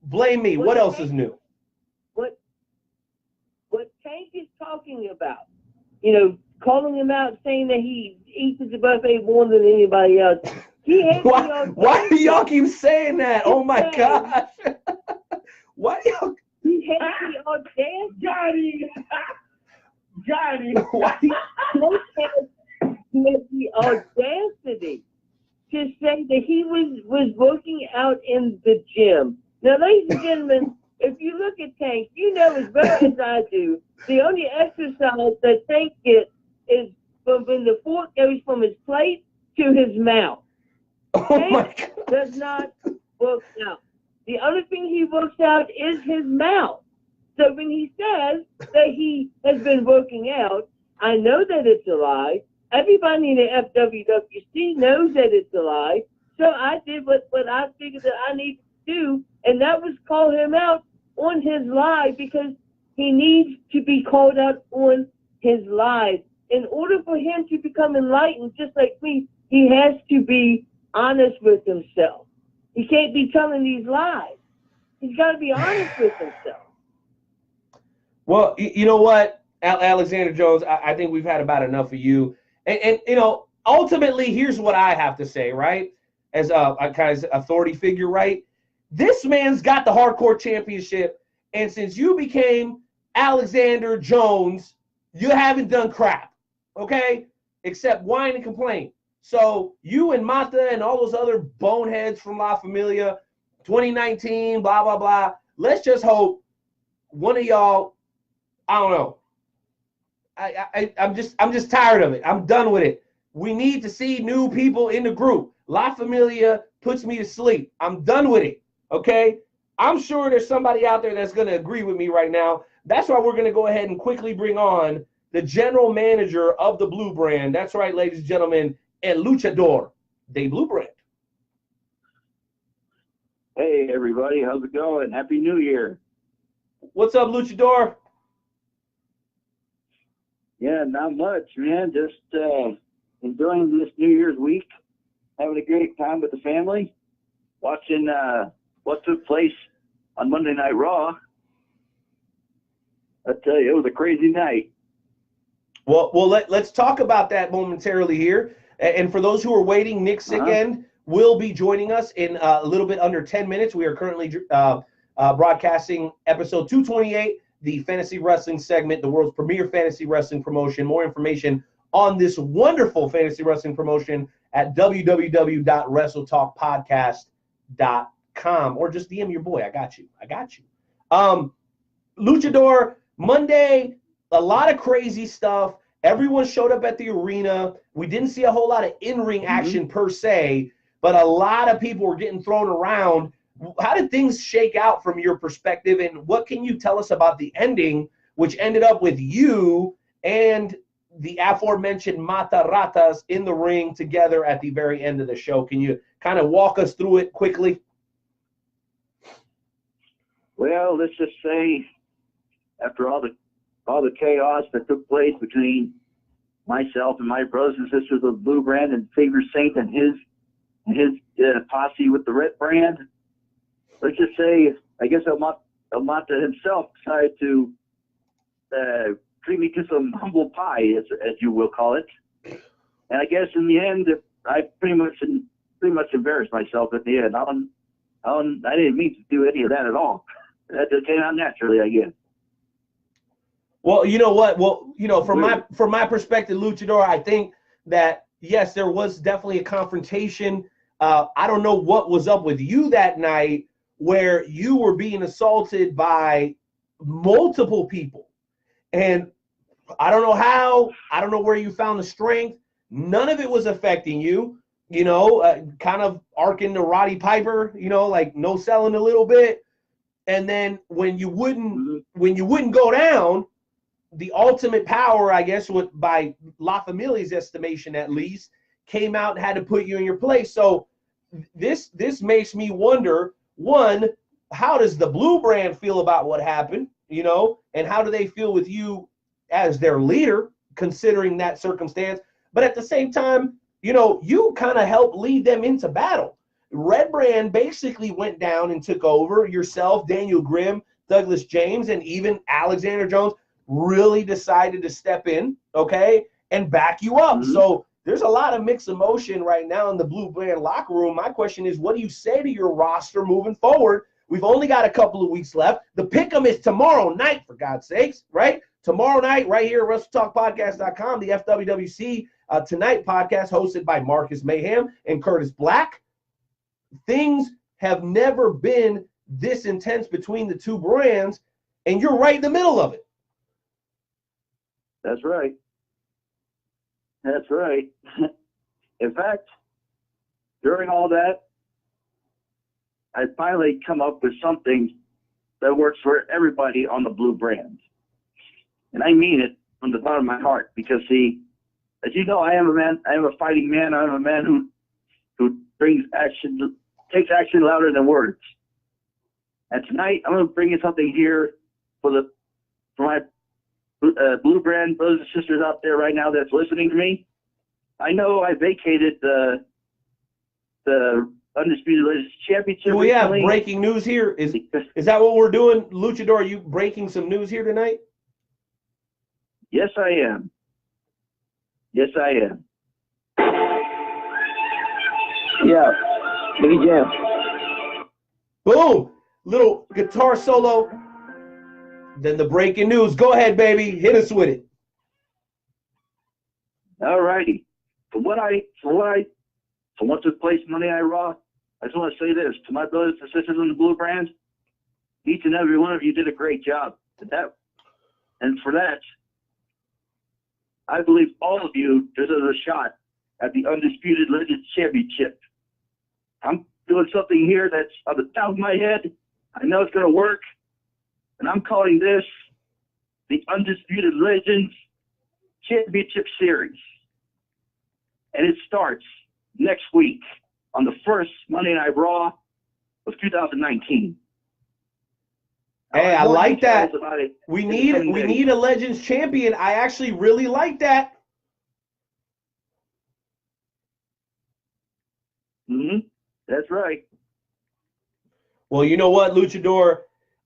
Blame me. What else is new? What Tank is talking about? Calling him out, saying that he eats at the buffet more than anybody else. Why do y'all keep saying that? Oh my gosh. Why do y'all? He has the audacity. Got him. Why? He has the audacity to say that he was working out in the gym. Now, ladies and gentlemen, if you look at Tank, you know as well as I do, the only exercise that Tank gets is from when the fork goes from his plate to his mouth. Oh my God. Does not work out. The only thing he works out is his mouth. So when he says that he has been working out, I know that it's a lie. Everybody in the FWWC knows that it's a lie. So I did what I figured that I needed to do, and that was call him out on his lie, because he needs to be called out on his lies. In order for him to become enlightened, just like me, he has to be honest with himself. He can't be telling these lies. He's got to be honest with himself. Well, you know what, Alexander Jones, I think we've had about enough of you. And ultimately, here's what I have to say, right? As a kind of authority figure, right? This man's got the hardcore championship, and since you became Alexander Jones, you haven't done crap, okay? Except whine and complain. So you and Mata and all those other boneheads from La Familia, 2019, blah, blah, blah. Let's just hope one of y'all, I don't know. I'm just tired of it. I'm done with it. We need to see new people in the group. La Familia puts me to sleep. I'm done with it, okay? I'm sure there's somebody out there that's going to agree with me right now. That's why we're going to go ahead and quickly bring on the general manager of the Blue Brand. That's right, ladies and gentlemen, El Luchador de Blue Brand. Hey, everybody. How's it going? Happy New Year. What's up, Luchador? Yeah, not much, man. Just enjoying this New Year's week, having a great time with the family, watching what took place on Monday Night Raw. I tell you, it was a crazy night. Well, let's talk about that momentarily here. And for those who are waiting, Nick Sicend will be joining us in a little bit under 10 minutes. We are currently broadcasting episode 228, the fantasy wrestling segment, the world's premier fantasy wrestling promotion. More information on this wonderful fantasy wrestling promotion at www.wrestletalkpodcast.com, or just DM your boy. I got you. Luchador, Monday, a lot of crazy stuff. Everyone showed up at the arena. We didn't see a whole lot of in-ring action per se, but a lot of people were getting thrown around. How did things shake out from your perspective, and what can you tell us about the ending, which ended up with you and the aforementioned Mata Ratas in the ring together at the very end of the show? Can you kind of walk us through it quickly? Well, let's just say, after all the chaos that took place between myself and my brothers and sisters of Blue Brand and Savior Saint and his posse with the Red Brand, let's just say, I guess Amata himself decided to treat me to some humble pie, as you will call it. And I guess in the end, I pretty much embarrassed myself at the end. I didn't mean to do any of that at all. That just came out naturally, I guess. Well, you know what? Well, you know, from my perspective, Luchador, I think that yes, there was definitely a confrontation. I don't know what was up with you that night, where you were being assaulted by multiple people, and I don't know how. I don't know where you found the strength. None of it was affecting you. You know, kind of arcing the Roddy Piper. You know, like no selling a little bit, and then when you wouldn't go down, the ultimate power, I guess, by La Familia's estimation at least, came out and had to put you in your place. So this makes me wonder, one, how does the Blue Brand feel about what happened, you know, and how do they feel with you as their leader, considering that circumstance? But at the same time, you know, you kind of helped lead them into battle. Red Brand basically went down and took over. Yourself, Daniel Grimm, Douglas James, and even Alexander Jones really decided to step in, okay, and back you up. So there's a lot of mixed emotion right now in the Blue Brand locker room. My question is, what do you say to your roster moving forward? We've only got a couple of weeks left. The pick'em is tomorrow night, for God's sakes, right? Tomorrow night, right here at WrestleTalkPodcast.com, the FWWC Tonight podcast hosted by Marcus Mayhem and Curtis Black. Things have never been this intense between the two brands, and you're right in the middle of it. That's right. That's right. In fact, during all that, I finally come up with something that works for everybody on the Blue Brand. And I mean it from the bottom of my heart, because see, as you know, I am a fighting man. I'm a man who brings action, takes action louder than words. And tonight, I'm going to bring in something here for my Blue Brand brothers and sisters out there right now that's listening to me. I know I vacated the Undisputed Legends Championship. Do we have breaking news here? Is that what we're doing? Luchador, are you breaking some news here tonight? Yes, I am. Yes, I am. Yeah. Big jam. Boom. Little guitar solo. Then the breaking news. Go ahead, baby. Hit us with it. All righty. For what took place Monday Night Raw, I just want to say this to my brothers and sisters in the Blue Brand. Each and every one of you did a great job. And for that, I believe all of you deserve a shot at the Undisputed Legends Championship. I'm doing something here that's on the top of my head. I know it's going to work. And I'm calling this the Undisputed Legends Championship Series. And it starts next week on the first Monday Night Raw of 2019. Hey, I like that. We in need the coming days. a Legends champion. I actually really like that. That's right. Well, you know what, Luchador?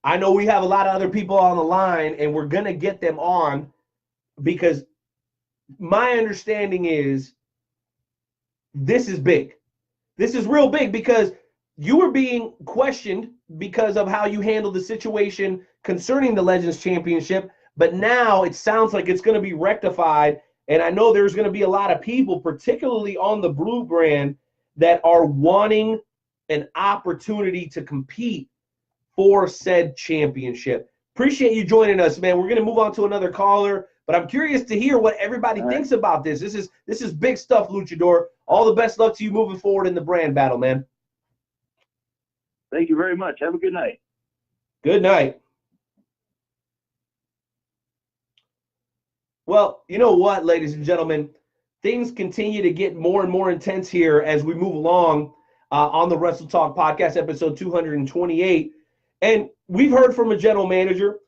I know we have a lot of other people on the line, and we're going to get them on because my understanding is this is big. This is real big because you were being questioned because of how you handled the situation concerning the Legends Championship, but now it sounds like it's going to be rectified, and I know there's going to be a lot of people, particularly on the Blue brand, that are wanting an opportunity to compete for said championship. Appreciate you joining us, man. We're going to move on to another caller, but I'm curious to hear what everybody thinks about this. This is big stuff, Luchador. All the best luck to you moving forward in the brand battle, man. Thank you very much. Have a good night. Good night. Well, you know what, ladies and gentlemen? Things continue to get more and more intense here as we move along on the Wrestle Talk podcast, episode 228. And we've heard from a general manager.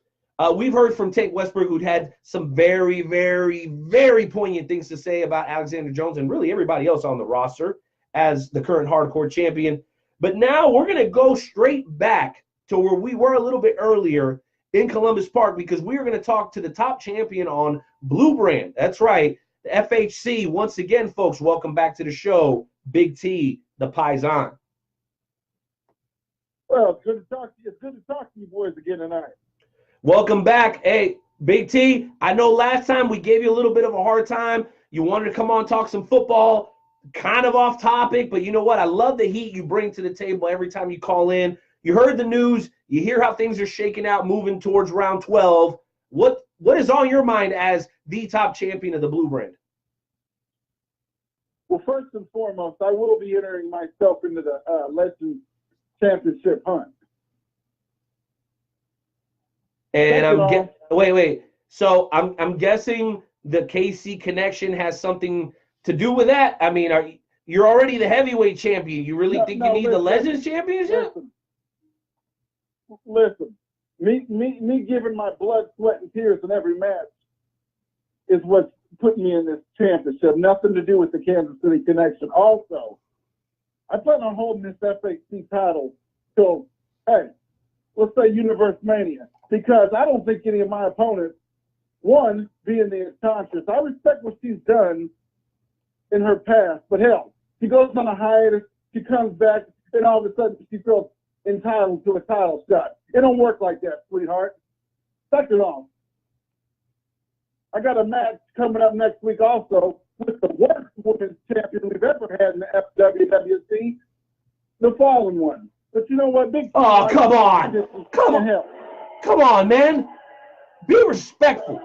We've heard from Tate Westbrook, who'd had some very, very, very poignant things to say about Alexander Jones and really everybody else on the roster as the current hardcore champion. But now we're going to go straight back to where we were a little bit earlier in Columbus Park because we are going to talk to the top champion on Blue Brand. That's right, the FHC. Once again, folks, welcome back to the show, Big T, the Paisan. Well, it's good to talk to you. It's good to talk to you boys again tonight. Welcome back. Hey, Big T, I know last time we gave you a little bit of a hard time. You wanted to come on, talk some football, kind of off topic, but you know what? I love the heat you bring to the table every time you call in. You heard the news. You hear how things are shaking out, moving towards round 12. What is on your mind as the top champion of the Blue Brand? Well, first and foremost, I will be entering myself into the Legends Championship hunt. And wait. So I'm guessing the KC connection has something to do with that. I mean, you're already the heavyweight champion. You really think you need the Legends Championship? Listen, me giving my blood, sweat, and tears in every match is what's put me in this championship. Nothing to do with the Kansas City connection. Also, I plan on holding this FHC title till, hey, let's say Universe Mania, because I don't think any of my opponents, one, being the Enchantress, I respect what she's done in her past, but hell, she goes on a hiatus, she comes back, and all of a sudden she feels entitled to a title shot. It don't work like that, sweetheart. Second off, I got a match coming up next week also with the worst women's champion we've ever had in the FWWC, the Fallen One. But you know what? Big oh, come on. Come on, man. Be respectful.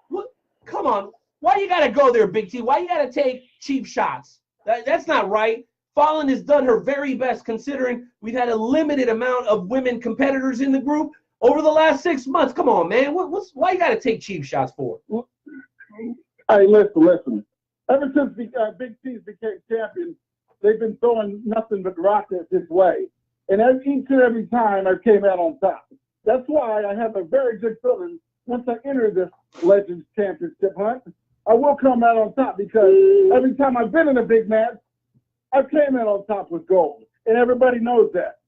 What? Come on. Why you got to go there, Big T? Why you got to take cheap shots? That's not right. Fallen has done her very best considering we've had a limited amount of women competitors in the group over the last 6 months. Come on, man. Why you got to take cheap shots for? Hey, listen. Ever since Big T's became champion, they've been throwing nothing but rockets this way. And each and every time I came out on top. That's why I have a very good feeling once I enter this Legends Championship hunt, I will come out on top because every time I've been in a big match, I came out on top with gold. And everybody knows that.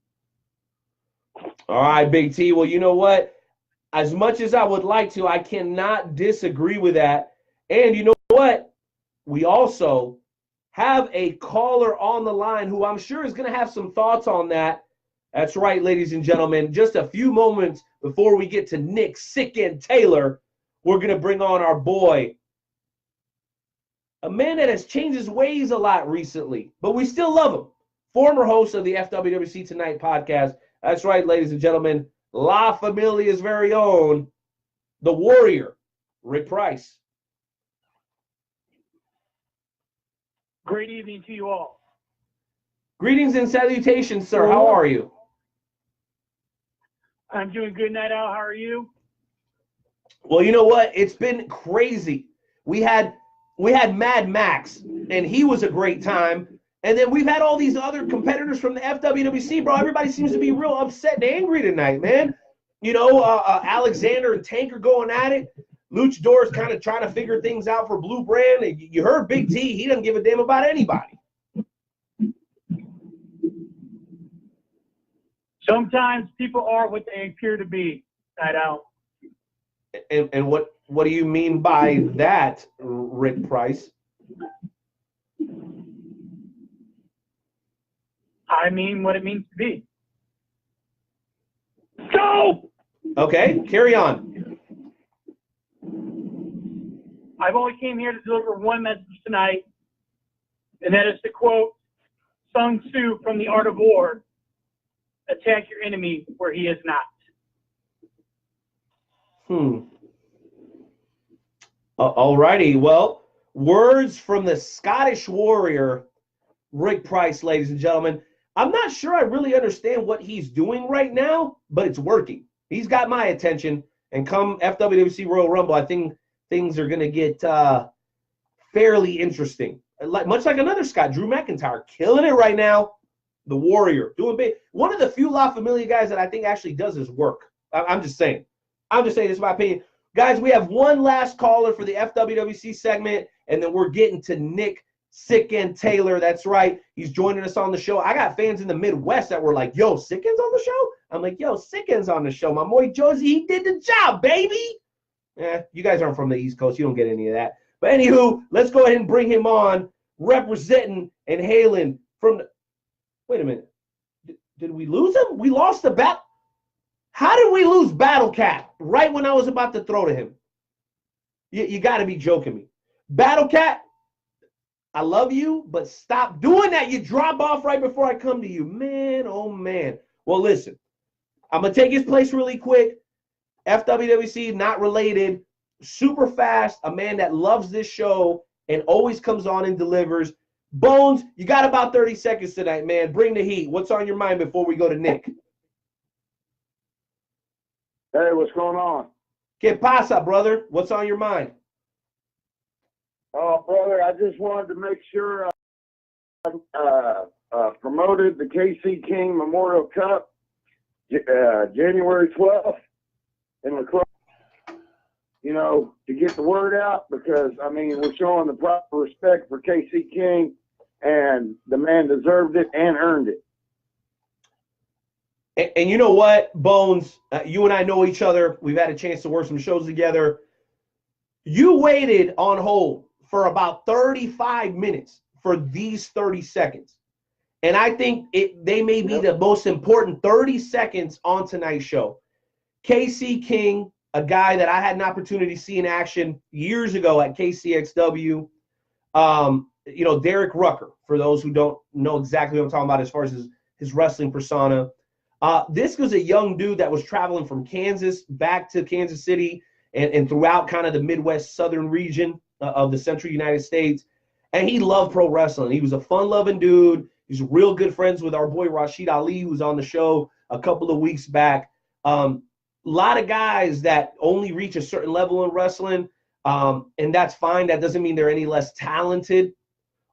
All right, Big T. Well, you know what? As much as I would like to, I cannot disagree with that. And you know what? We also have a caller on the line who I'm sure is going to have some thoughts on that. That's right, ladies and gentlemen. Just a few moments before we get to Nick Sicend Taylor, we're going to bring on our boy, a man that has changed his ways a lot recently, but we still love him. Former host of the FWWC Tonight podcast. That's right, ladies and gentlemen. La Familia's very own, the Warrior, Rick Price. Great evening to you all. Greetings and salutations, sir. How are you? I'm doing good, Night Owl. How are you? Well, you know what? It's been crazy. We had Mad Max, and he was a great time. And then we've had all these other competitors from the FWWC, bro. Everybody seems to be real upset and angry tonight, man. Alexander and Tank are going at it. Luchador's kind of trying to figure things out for Blue Brand. And you heard Big T. He doesn't give a damn about anybody. Sometimes people are what they appear to be. I don't. And what do you mean by that, Rick Price? I mean what it means to be. Go! Okay, carry on. I've only came here to deliver one message tonight, and that is to quote Sun Tzu from The Art of War, attack your enemy where he is not. All righty. Well, words from the Scottish warrior, Rick Price, ladies and gentlemen. I'm not sure I really understand what he's doing right now, but it's working. He's got my attention. And come FWWC Royal Rumble, I think things are going to get fairly interesting. Much like another Scott, Drew McIntyre, killing it right now. The warrior, doing big. One of the few La Familia guys that I think actually does his work. I'm just saying. This is my opinion. Guys, we have one last caller for the FWWC segment, and then we're getting to Nick Sicend Taylor. That's right. He's joining us on the show. I got fans in the Midwest that were like, yo, Sicend's on the show? I'm like, yo, Sicend's on the show. My boy Jonesy, he did the job, baby. You guys aren't from the East Coast. You don't get any of that. But anywho, let's go ahead and bring him on, representing and hailing from the... Wait a minute. Did we lose him? We lost the bat. How did we lose Battle Cat right when I was about to throw to him? You got to be joking me. Battle Cat, I love you, but stop doing that. You drop off right before I come to you. Man, oh, man. Well, listen, I'm going to take his place really quick. FWWC, not related, super fast, a man that loves this show and always comes on and delivers. Bones, you got about 30 seconds tonight, man. Bring the heat. What's on your mind before we go to Nick? Hey, what's going on? ¿Qué pasa, brother? What's on your mind? Oh, brother, I just wanted to make sure I promoted the KC King Memorial Cup January 12th in lacrosse, to get the word out because, we're showing the proper respect for KC King, and the man deserved it and earned it. And you know what, Bones? You and I know each other. We've had a chance to work some shows together. You waited on hold for about 35 minutes for these 30 seconds. And I think they may be the most important 30 seconds on tonight's show. KC King, a guy that I had an opportunity to see in action years ago at KCXW. Derek Rucker, for those who don't know exactly what I'm talking about as far as his wrestling persona. This was a young dude that was traveling from Kansas back to Kansas City and throughout kind of the Midwest southern region of the central United States. And he loved pro wrestling. He was a fun-loving dude. He's real good friends with our boy Rashid Ali, who was on the show a couple of weeks back. A lot of guys that only reach a certain level in wrestling, and that's fine. That doesn't mean they're any less talented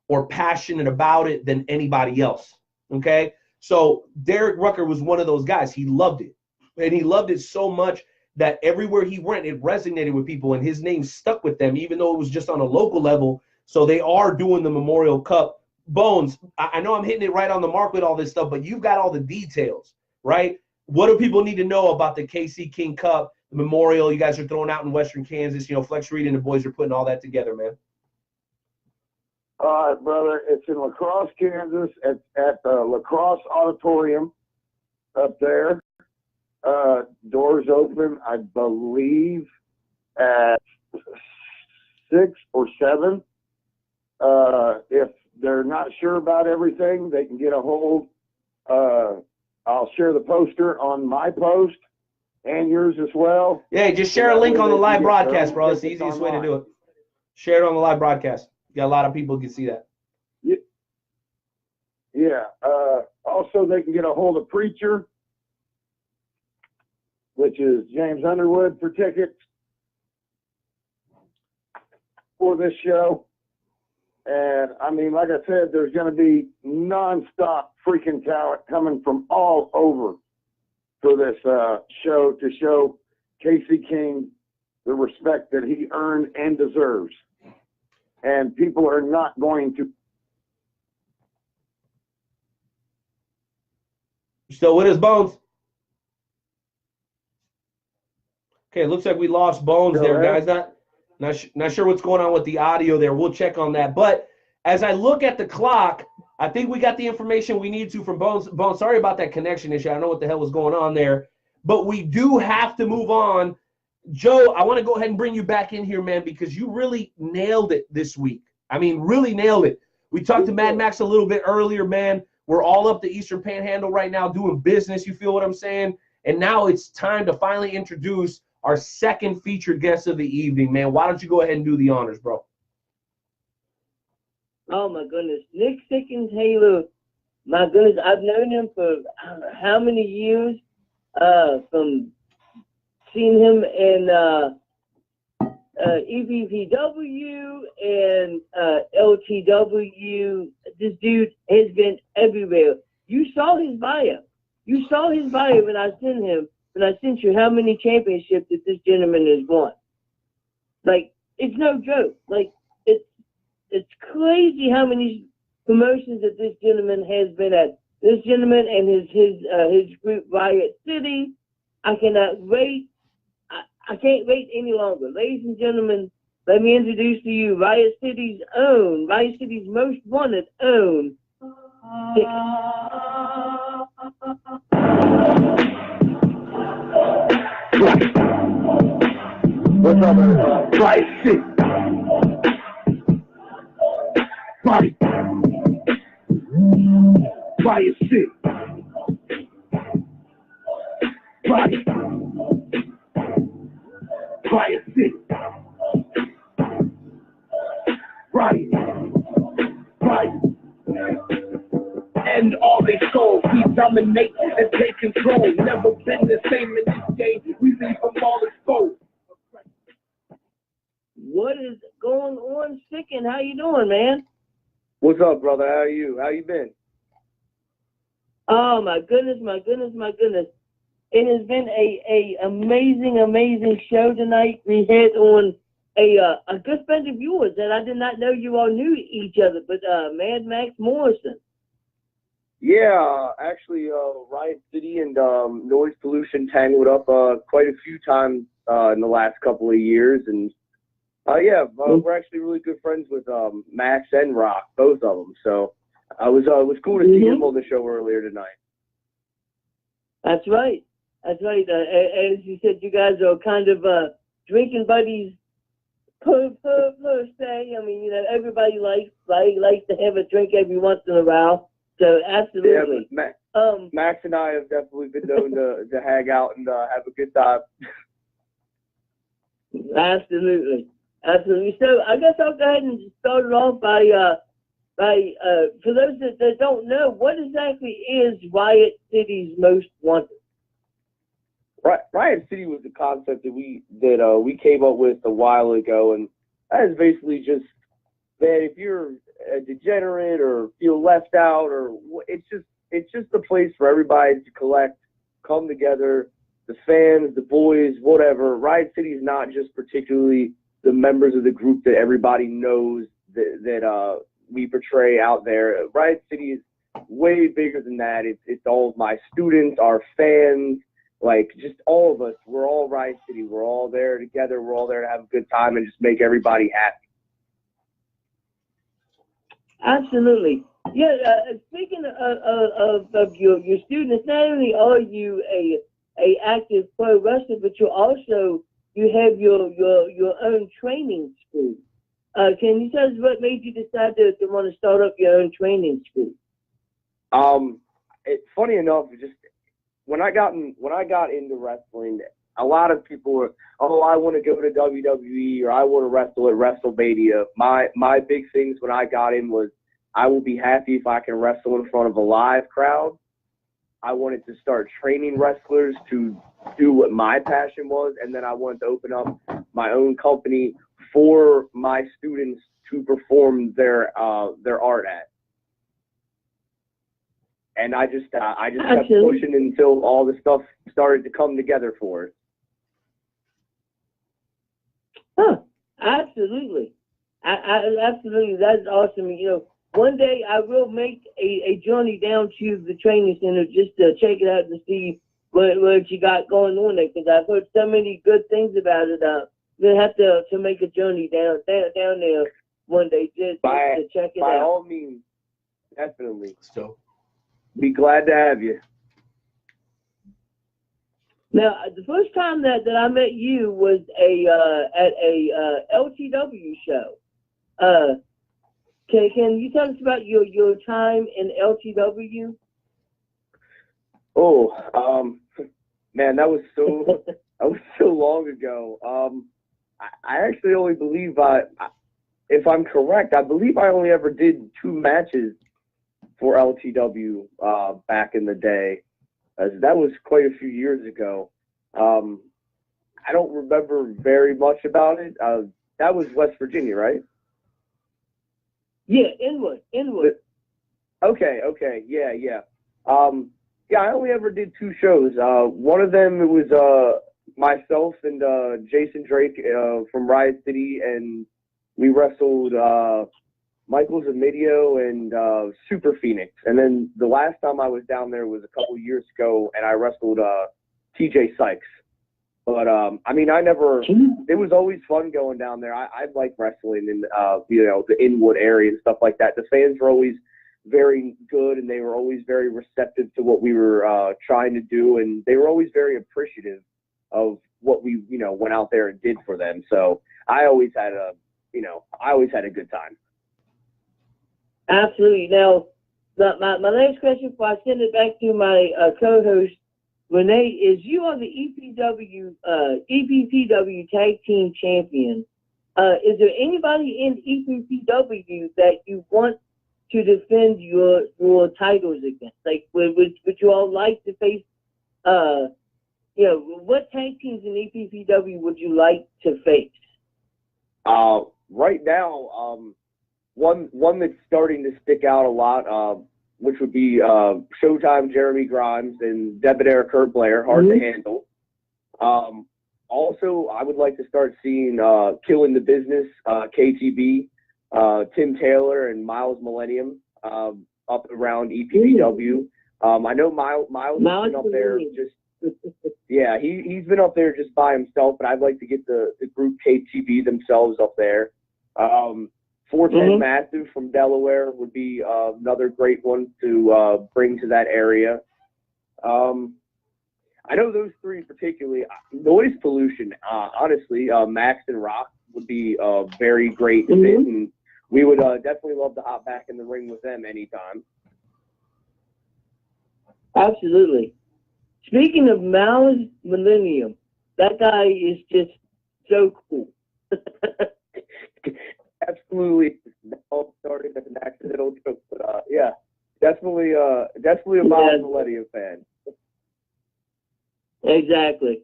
or passionate about it than anybody else, okay? So Derek Rucker was one of those guys. He loved it, and he loved it so much that everywhere he went, it resonated with people, and his name stuck with them, even though it was just on a local level. So they are doing the Memorial Cup. Bones, I know I'm hitting it right on the mark with all this stuff, but you've got all the details, right? What do people need to know about the KC King Cup, the Memorial you guys are throwing out in Western Kansas? Flex Reed and the boys are putting all that together, man. All right, brother. It's in La Crosse, Kansas, at the La Crosse Auditorium up there. Doors open, I believe, at 6 or 7. If they're not sure about everything, they can get a hold. I'll share the poster on my post and yours as well. Yeah, just share a link on the live broadcast, bro. It's the easiest way to do it. Share it on the live broadcast. You got a lot of people who can see that. Yeah. Also, they can get a hold of Preacher, which is James Underwood, for tickets for this show. And, like I said, there's going to be nonstop freaking talent coming from all over for this show to show Casey King the respect that he earned and deserves. And people are not going to. Still with us, Bones? Okay, it looks like we lost Bones there, guys. Not sure what's going on with the audio there. We'll check on that. But as I look at the clock, I think we got the information we need to from Bones. Bones, sorry about that connection issue. I don't know what the hell was going on there. But we do have to move on. Joe, I want to go ahead and bring you back in here, man, because you really nailed it this week. I mean, really nailed it. We talked to Mad Max a little bit earlier, man. We're all up the Eastern Panhandle right now doing business. You feel what I'm saying? And now it's time to finally introduce our second featured guest of the evening, man. Why don't you go ahead and do the honors, bro? Oh, my goodness. Nick Sicend Taylor, my goodness, I've known him for how many years? From seeing him in EVPW and LTW. This dude has been everywhere. You saw his bio. You saw his bio when I sent him. When I sent you how many championships that this gentleman has won. Like, it's no joke. Like, it's crazy how many promotions that this gentleman has been at. This gentleman and his group Riot City. I cannot wait. I can't wait any longer. Ladies and gentlemen, let me introduce to you Riot City's most wanted own What's up, man? Riot City. Riot. Riot City. Riot. Riot City. Riot. Riot. And all they soul, we dominate and take control. Never been the same in this game. We leave them all exposed. What is going on, Sicend? How you doing, man? What's up, brother? How are you? How you been? Oh my goodness, my goodness, my goodness. It has been a amazing show tonight. We had on a good friend of yours that I did not know you all knew each other, but Mad Max Morrison. Yeah, actually, Riot City and Noise Pollution tangled up quite a few times in the last couple of years, and we're actually really good friends with Max and Rock, both of them. So it was cool to see him on the show earlier tonight. That's right. That's right. As you said, you guys are kind of drinking buddies per se. I mean, everybody likes to have a drink every once in a while. So absolutely. Yeah, Max and I have definitely been known to hang out and have a good time. Absolutely. So I guess I'll go ahead and start it off by for those that don't know, what exactly is Riot City's Most Wanted? Riot City was a concept that we came up with a while ago, and that is basically just that if you're a degenerate or feel left out, or it's just a place for everybody to come together, the fans, the boys, whatever. Riot City is not just particularly the members of the group that everybody knows that we portray out there. Riot City is way bigger than that. It's all of my students, our fans, like just all of us. We're all Riot City. We're all there together. We're all there to have a good time and just make everybody happy. Absolutely. Yeah. Speaking of your students, not only are you a active pro wrestler, but you have your own training school. Can you tell us what made you decide to want to start up your own training school? It's funny enough, just when I got into wrestling, a lot of people were, I want to go to WWE or I want to wrestle at WrestleMania. My big things when I got in was I will be happy if I can wrestle in front of a live crowd. I wanted to start training wrestlers to do what my passion was, and then I wanted to open up my own company for my students to perform their art at. And I just kept pushing until all the stuff started to come together for us. Huh. Absolutely. Absolutely. That's awesome. You know, one day I will make a journey down to the training center just to check it out to see what you got going on there, because I've heard so many good things about it. We'll have to make a journey down there one day just to check it out. By all means, definitely. So, be glad to have you. Now, the first time that I met you was at a LTW show. Can you tell us about your time in LTW? Oh, man, that was so long ago. I actually only believe if I'm correct, I believe I only ever did 2 matches for LTW back in the day. That was quite a few years ago. I don't remember very much about it. That was West Virginia, right? Yeah, Inwood. Okay, yeah. Yeah, I only ever did 2 shows. One of them, it was myself and Jason Drake from Riot City, and we wrestled Michael Zamidio and Super Phoenix. And then the last time I was down there was a couple years ago, and I wrestled TJ Sykes. But I mean, it was always fun going down there. I like wrestling in the Inwood area and stuff like that. The fans were always very good, and they were always very receptive to what we were trying to do, and they were always very appreciative of what we went out there and did for them. So I always had a good time. Absolutely. Now, my last question before I send it back to my co-host Renee is: you are the EPPW Tag Team Champion. Is there anybody in EPPW that you want to defend your titles against? Like, would you all like to face? What tag teams in EPPW would you like to face? Right now, one that's starting to stick out a lot, which would be Showtime Jeremy Grimes and Debonair Kurt Blair, hard to handle. Also, I would like to start seeing Killing the Business, KTB, Tim Taylor, and Miles Millennium up around EPPW. I know Miles has been up there yeah, he's been up there just by himself, but I'd like to get the group KTB themselves up there. 410 Matthew from Delaware would be another great one to bring to that area. I know those 3 particularly. Noise Pollution, honestly, Max and Rock would be a very great fit, and we would definitely love to hop back in the ring with them anytime. Absolutely. Speaking of Miles Millennium, that guy is just so cool. Absolutely. That all started as an accidental joke, but yeah, definitely a Miles Millennium fan. Exactly.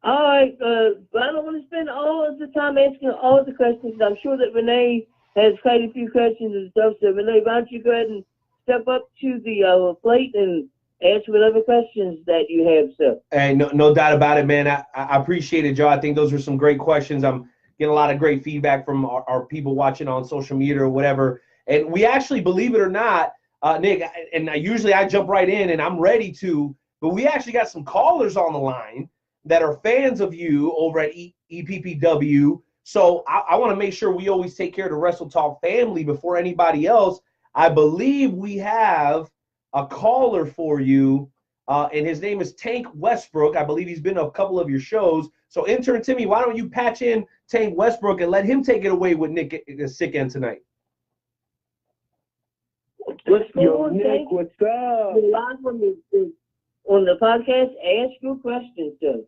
All right, but I don't want to spend all of the time asking all of the questions. I'm sure that Renee has quite a few questions and stuff. So Renee, why don't you go ahead and step up to the plate and ask whatever questions that you have, sir. Hey, no doubt about it, man. I appreciate it, Joe. I think those are some great questions. I'm getting a lot of great feedback from our people watching on social media or whatever. And we actually, believe it or not, Nick, and usually I jump right in and I'm ready to, but we actually got some callers on the line that are fans of you over at EPPW. So I want to make sure we always take care of the Wrestle Talk family before anybody else. I believe we have a caller for you, and his name is Tank Westbrook. I believe he's been to a couple of your shows. So intern Timmy, why don't you patch in Tank Westbrook and let him take it away with Nick Sicend tonight? Yo, Nick, what's up? You're live on the podcast. Ask your questions, sir.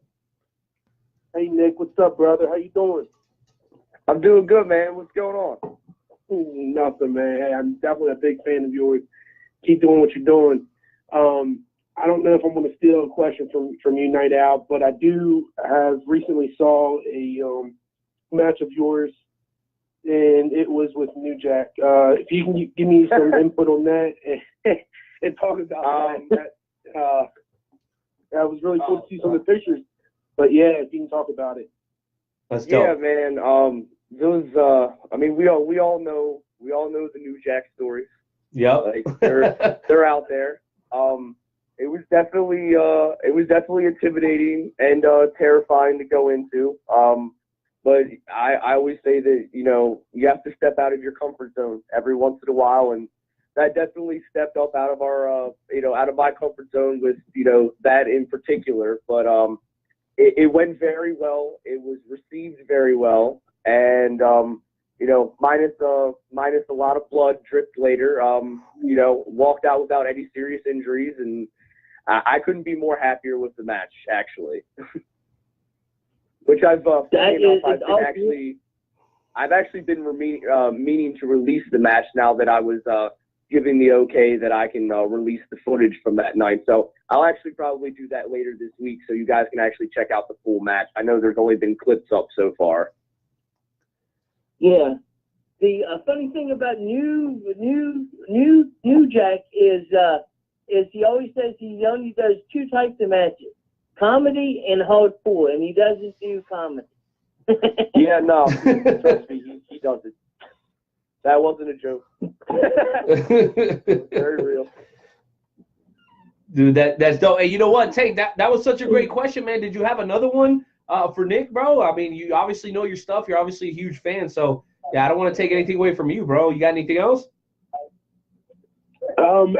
Hey, Nick, what's up, brother? How you doing? I'm doing good, man. What's going on? Nothing, man. Hey, I'm definitely a big fan of yours. Keep doing what you're doing. I don't know if I'm going to steal a question from you, Night Out, but I do have recently saw a match of yours, and it was with New Jack. If you can give me some input on that, and talk about that. That was really cool to see some of the pictures. But yeah, if you can talk about it. That's dope. Yeah, man. Those. I mean, we all know the New Jack stories. Yep. Like they're out there. It was definitely intimidating and terrifying to go into. But I always say that, you know, you have to step out of your comfort zone every once in a while, and that definitely stepped up out of our out of my comfort zone with, you know, that in particular. But it went very well. It was received very well, and you know, minus a lot of blood dripped later. You know, walked out without any serious injuries, and I couldn't be more happier with the match, actually. Which I've actually been meaning to release the match now that I was given the okay that I can release the footage from that night. So I'll actually probably do that later this week, so you guys can actually check out the full match. I know there's only been clips up so far. Yeah. The funny thing about New Jack is he always says he only does two types of matches: comedy and hardcore, and he doesn't do comedy. Yeah, no, trust me, he doesn't. That wasn't a joke. Very real. Dude, that's dope. Hey, you know what, Tank? That was such a great question, man. Did you have another one for Nick, bro? I mean, you obviously know your stuff. You're obviously a huge fan, so yeah, I don't want to take anything away from you, bro. You got anything else?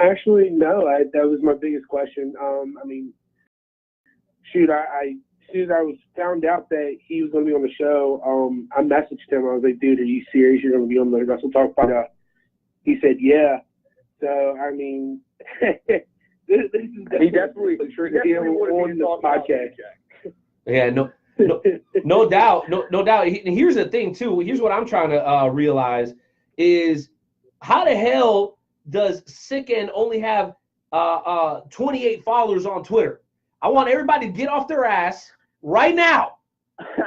Actually, no. That was my biggest question. I mean, shoot, as soon as I was found out that he was going to be on the show, I messaged him. I was like, dude, are you serious? You're going to be on the Wrestle Talk podcast? He said, yeah. So, I mean, this is he definitely would have been on the podcast. Yeah, no doubt. No doubt. Here's the thing, too. Here's what I'm trying to realize is how the hell does Sicend only have 28 followers on Twitter? I want everybody to get off their ass right now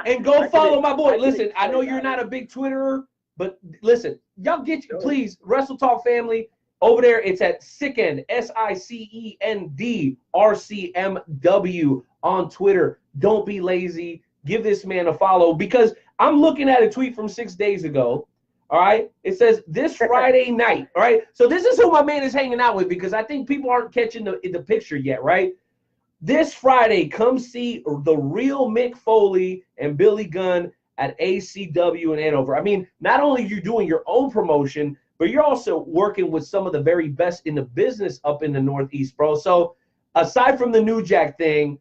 and go follow my boy. Listen, I know you're not a big Twitterer, but listen, y'all please, Wrestle Talk family, over there. It's at Sicend, SICEND RCMW on Twitter. Don't be lazy. Give this man a follow, because I'm looking at a tweet from 6 days ago. All right. It says this Friday night. All right. So this is who my man is hanging out with, because I think people aren't catching the picture yet. Right. This Friday, come see the real Mick Foley and Billy Gunn at ACW in Hanover. I mean, not only are you doing your own promotion, but you're also working with some of the very best in the business up in the Northeast, bro. So aside from the New Jack thing,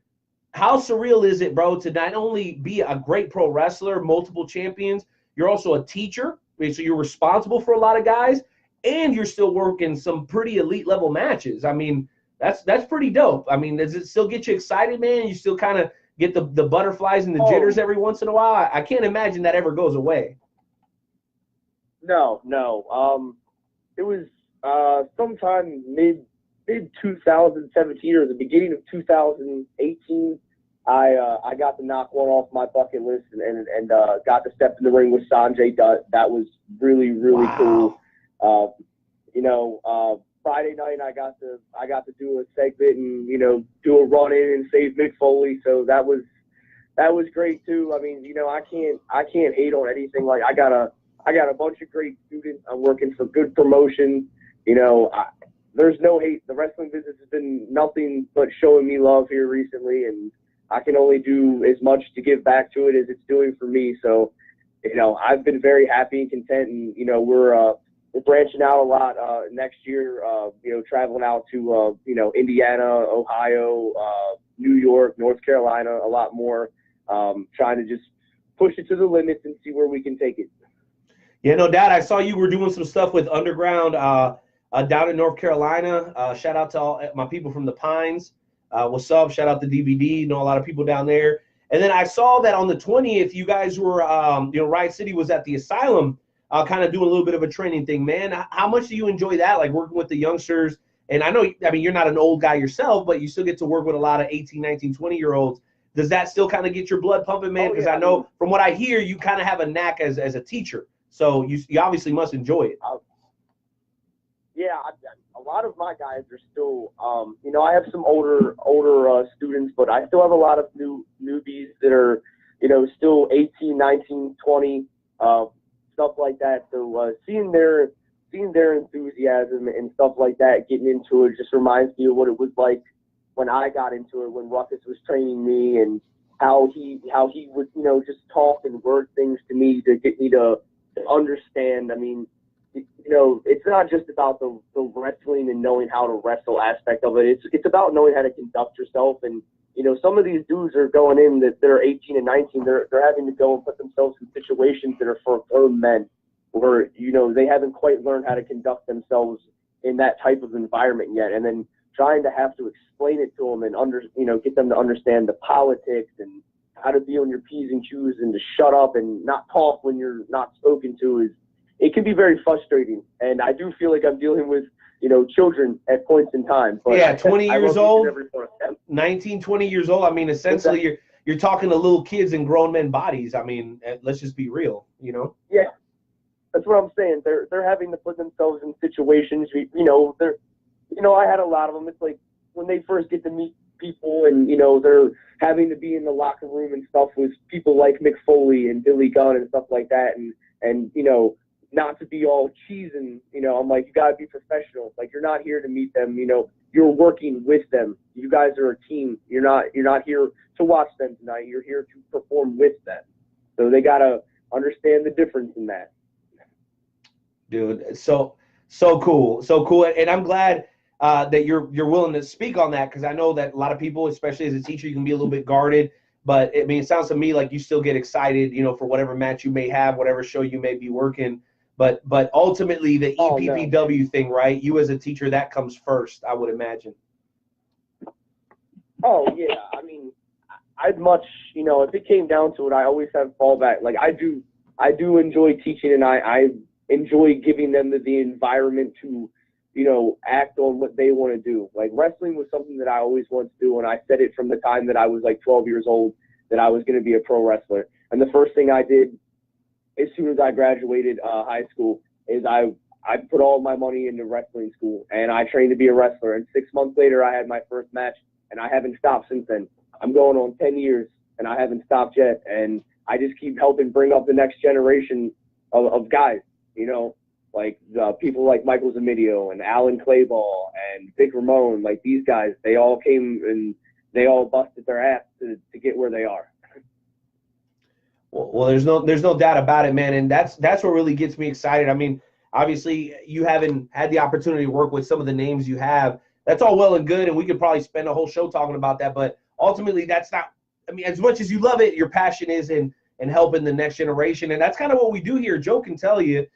how surreal is it, bro, to not only be a great pro wrestler, multiple champions, you're also a teacher, so you're responsible for a lot of guys, and you're still working some pretty elite level matches. I mean, that's pretty dope. I mean, does it still get you excited, man? You still kind of get the butterflies and the jitters every once in a while? I can't imagine that ever goes away. No. It was sometime mid 2017 or the beginning of 2018. I got to knock one off my bucket list and got to step in the ring with Sanjay Dutt. That was really cool. You know, Friday night I got to do a segment and, you know, do a run in and save Mick Foley. So that was great too. I mean, you know, I can't hate on anything. Like I got a bunch of great students. I'm working for good promotion. You know, there's no hate. The wrestling business has been nothing but showing me love here recently, and I can only do as much to give back to it as it's doing for me. So, you know, I've been very happy and content, and, you know, we're branching out a lot next year, you know, traveling out to, you know, Indiana, Ohio, New York, North Carolina, a lot more, trying to just push it to the limits and see where we can take it. Yeah, no doubt. I saw you were doing some stuff with Underground down in North Carolina. Shout out to all my people from the Pines. What's up? Shout out to DVD. Know a lot of people down there. And then I saw that on the 20th, you guys were, you know, Riot City was at the Asylum, kind of doing a little bit of a training thing, man. How much do you enjoy that, like working with the youngsters? And I know, I mean, you're not an old guy yourself, but you still get to work with a lot of 18, 19, 20-year-olds. Does that still kind of get your blood pumping, man? Because I know from what I hear, you kind of have a knack as a teacher. So you obviously must enjoy it. Yeah, a lot of my guys are still, you know, I have some older students, but I still have a lot of newbies that are, you know, still 18, 19, 20, stuff like that. So seeing their enthusiasm and stuff like that, getting into it, just reminds me of what it was like when I got into it, when Ruckus was training me, and how he would, you know, just talk and word things to me to get me to understand. I mean, you know, it's not just about the wrestling and knowing how to wrestle aspect of it. It's about knowing how to conduct yourself. And, you know, some of these dudes are going in that they're 18 and 19. They're having to go and put themselves in situations that are for grown men, where, you know, they haven't quite learned how to conduct themselves in that type of environment yet. And then trying to have to explain it to them and get them to understand the politics and how to be on your P's and Q's and to shut up and not talk when you're not spoken to it can be very frustrating. And I do feel like I'm dealing with, you know, children at points in time. But yeah, 20 years old, 19, 20 years old. I mean, essentially you're talking to little kids in grown men bodies. I mean, let's just be real, you know? Yeah, that's what I'm saying. They're having to put themselves in situations, I had a lot of them. It's like when they first get to meet people and, you know, they're having to be in the locker room and stuff with people like Mick Foley and Billy Gunn and stuff like that. And you know, not to be all cheesing, you know, I'm like, you got to be professional. Like, you're not here to meet them, you know, you're working with them. You guys are a team. You're not here to watch them tonight. You're here to perform with them. So they got to understand the difference in that. Dude, so cool. So cool. And I'm glad that you're willing to speak on that, because I know that a lot of people, especially as a teacher, you can be a little bit guarded. But I mean, it sounds to me like you still get excited, you know, for whatever match you may have, whatever show you may be working. But ultimately, the EPPW thing, right? You as a teacher, that comes first, I would imagine. Oh yeah, I mean, I'd much, you know, if it came down to it, I always have fallback. Like, I do enjoy teaching, and I enjoy giving them the environment to, you know, act on what they want to do. Like, wrestling was something that I always wanted to do, and I said it from the time that I was like 12 years old that I was going to be a pro wrestler. And the first thing I did as soon as I graduated high school is I put all my money into wrestling school, and I trained to be a wrestler. And 6 months later, I had my first match, and I haven't stopped since then. I'm going on 10 years, and I haven't stopped yet. And I just keep helping bring up the next generation of guys, you know, like people like Michael Zamidio and Alan Clayball and Vic Ramone. Like, these guys, they all came and they all busted their ass to get where they are. Well, there's no doubt about it, man, and that's what really gets me excited. I mean, obviously, you haven't had the opportunity to work with some of the names you have. That's all well and good, and we could probably spend a whole show talking about that. But ultimately, that's not. I mean, as much as you love it, your passion is in helping the next generation, and that's kind of what we do here. Joe can tell you,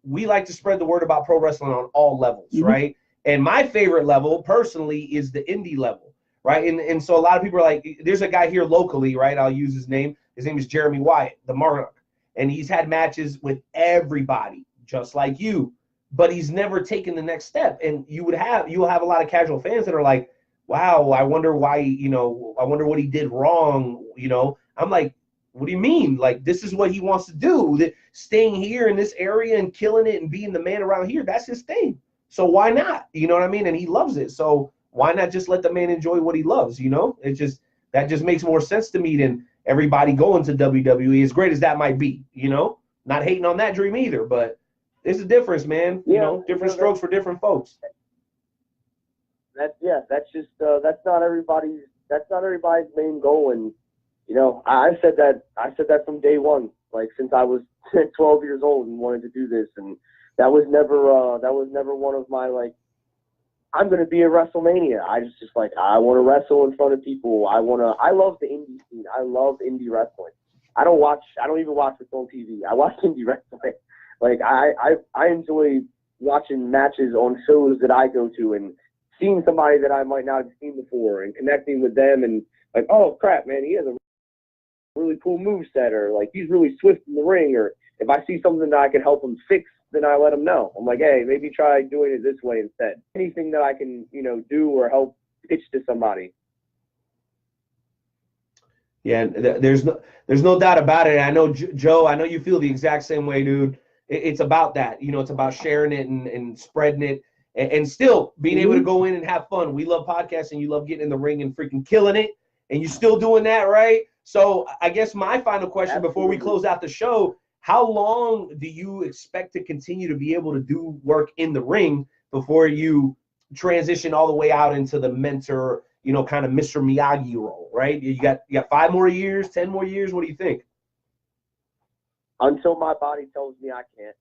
we like to spread the word about pro wrestling on all levels, right? And my favorite level, personally, is the indie level, right? And so a lot of people are like, there's a guy here locally, right? I'll use his name. His name is Jeremy Wyatt, the Monarch, and he's had matches with everybody, just like you, but he's never taken the next step. And you'll have a lot of casual fans that are like, wow, I wonder why, you know, I wonder what he did wrong, you know. I'm like, what do you mean? Like, this is what he wants to do. Staying here in this area and killing it and being the man around here, that's his thing. So why not? You know what I mean? And he loves it. So why not just let the man enjoy what he loves, you know? That just makes more sense to me than everybody going to WWE, as great as that might be, you know? Not hating on that dream either, but there's a difference, man. You know, different strokes for different folks. That's not everybody's main goal. And, you know, I said that from day one, like, since I was 12 years old and wanted to do this. And that was never one of my, like, I'm going to be a WrestleMania. I just like, I want to wrestle in front of people. I love the indie scene. I love indie wrestling. I don't even watch it on TV. I watch indie wrestling. Like, I enjoy watching matches on shows that I go to and seeing somebody that I might not have seen before and connecting with them and like, oh crap, man, he has a really cool moveset, or like, he's really swift in the ring, or if I see something that I can help him fix, then I let him know. I'm like, hey, maybe try doing it this way instead. Anything that I can, you know, do or help pitch to somebody. Yeah, there's no doubt about it. I know, Joe, I know you feel the exact same way, dude. it's about that. You know, it's about sharing it and spreading it and still being able to go in and have fun. We love podcasting. You love getting in the ring and freaking killing it. And you're still doing that, right? So I guess my final question before we close out the show, how long do you expect to continue to be able to do work in the ring before you transition all the way out into the mentor, you know, kind of Mr. Miyagi role, right? You got 5 more years, 10 more years? What do you think? Until my body tells me I can't.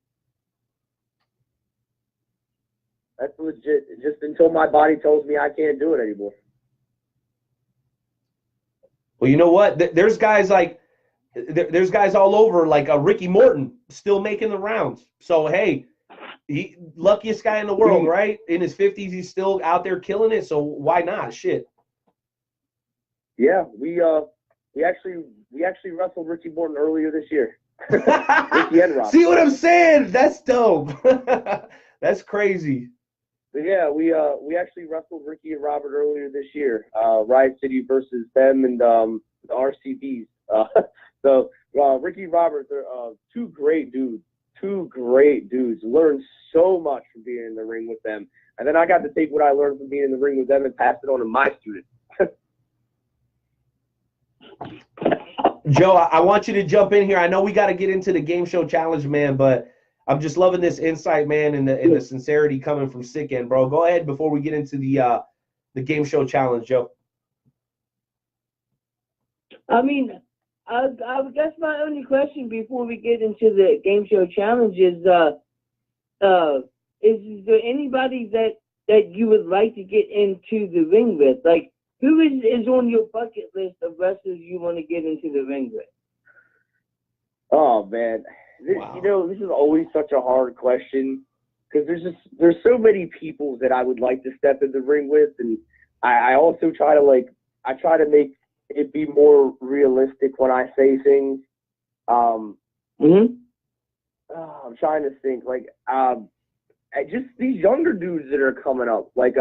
That's legit. Just until my body tells me I can't do it anymore. Well, you know what? There's guys like there's guys all over, like a Ricky Morton, still making the rounds. So hey, he luckiest guy in the world, right? In his 50s, he's still out there killing it. So why not? Shit. Yeah, we actually wrestled Ricky Morton earlier this year. Ricky and Rob. See what I'm saying? That's dope. That's crazy. But yeah, we actually wrestled Ricky and Robert earlier this year. Riot City versus them and the RCBs. So Ricky and Robert, they're two great dudes. Learned so much from being in the ring with them. And then I got to take what I learned from being in the ring with them and pass it on to my students. Joe, I want you to jump in here. I know we got to get into the game show challenge, man, but I'm just loving this insight, man, and the sincerity coming from Sicend, bro. Go ahead before we get into the game show challenge, Joe. I mean, I guess my only question before we get into the game show challenge is there anybody that you would like to get into the ring with? Like, who is on your bucket list of wrestlers you want to get into the ring with? Oh man, you know, this is always such a hard question because there's so many people that I would like to step in the ring with, and I also try to make it be more realistic when I say things. I'm trying to think just these younger dudes that are coming up, like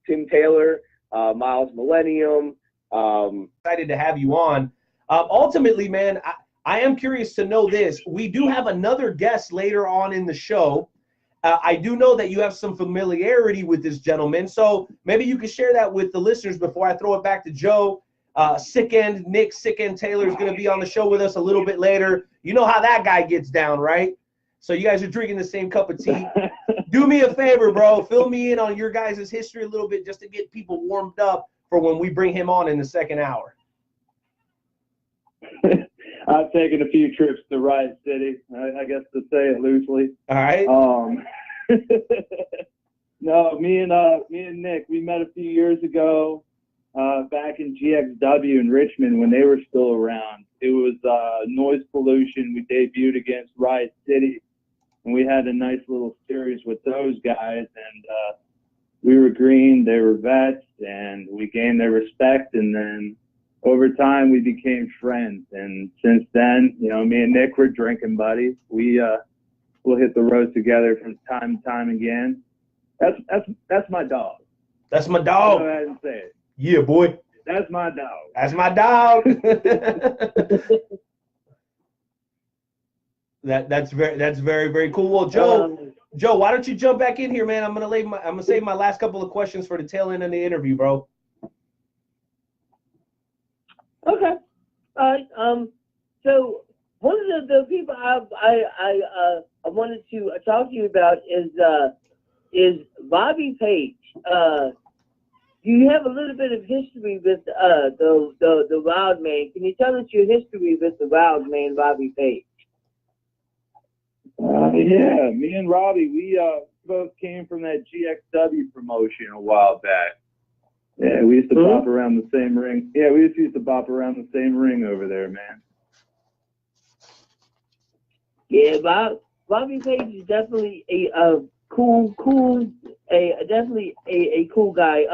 Tim Taylor, Miles Millennium. Excited to have you on. Ultimately, man, I am curious to know this. We do have another guest later on in the show. I do know that you have some familiarity with this gentleman, so maybe you could share that with the listeners before I throw it back to Joe. Nick Sicend Taylor is going to be on the show with us a little bit later. You know how that guy gets down, right? So you guys are drinking the same cup of tea. Do me a favor, bro. Fill me in on your guys' history a little bit just to get people warmed up for when we bring him on in the second hour. I've taken a few trips to Riot City, I guess to say it loosely. All right. No, me and Nick, we met a few years ago back in GXW in Richmond when they were still around. It was Noise Pollution. We debuted against Riot City, and we had a nice little series with those guys. And we were green, they were vets, and we gained their respect. And then over time, we became friends. And since then, you know, me and Nick were drinking buddies. We'll hit the road together from time to time again. That's my dog. That's my dog. Go ahead and say it. Yeah, boy. That's my dog. That's my dog. That's very, very cool. Well, Joe, why don't you jump back in here, man? I'm gonna save my last couple of questions for the tail end of the interview, bro. Okay. So one of the people I wanted to talk to you about is Bobby Page. You have a little bit of history with the Wild Man. Can you tell us your history with the Wild Man, Bobby Page? Yeah, me and Robbie, we both came from that GXW promotion a while back. Yeah, we used to bop around the same ring. Yeah, we used to bop around the same ring over there, man. Yeah, Bobby Page is definitely a cool guy.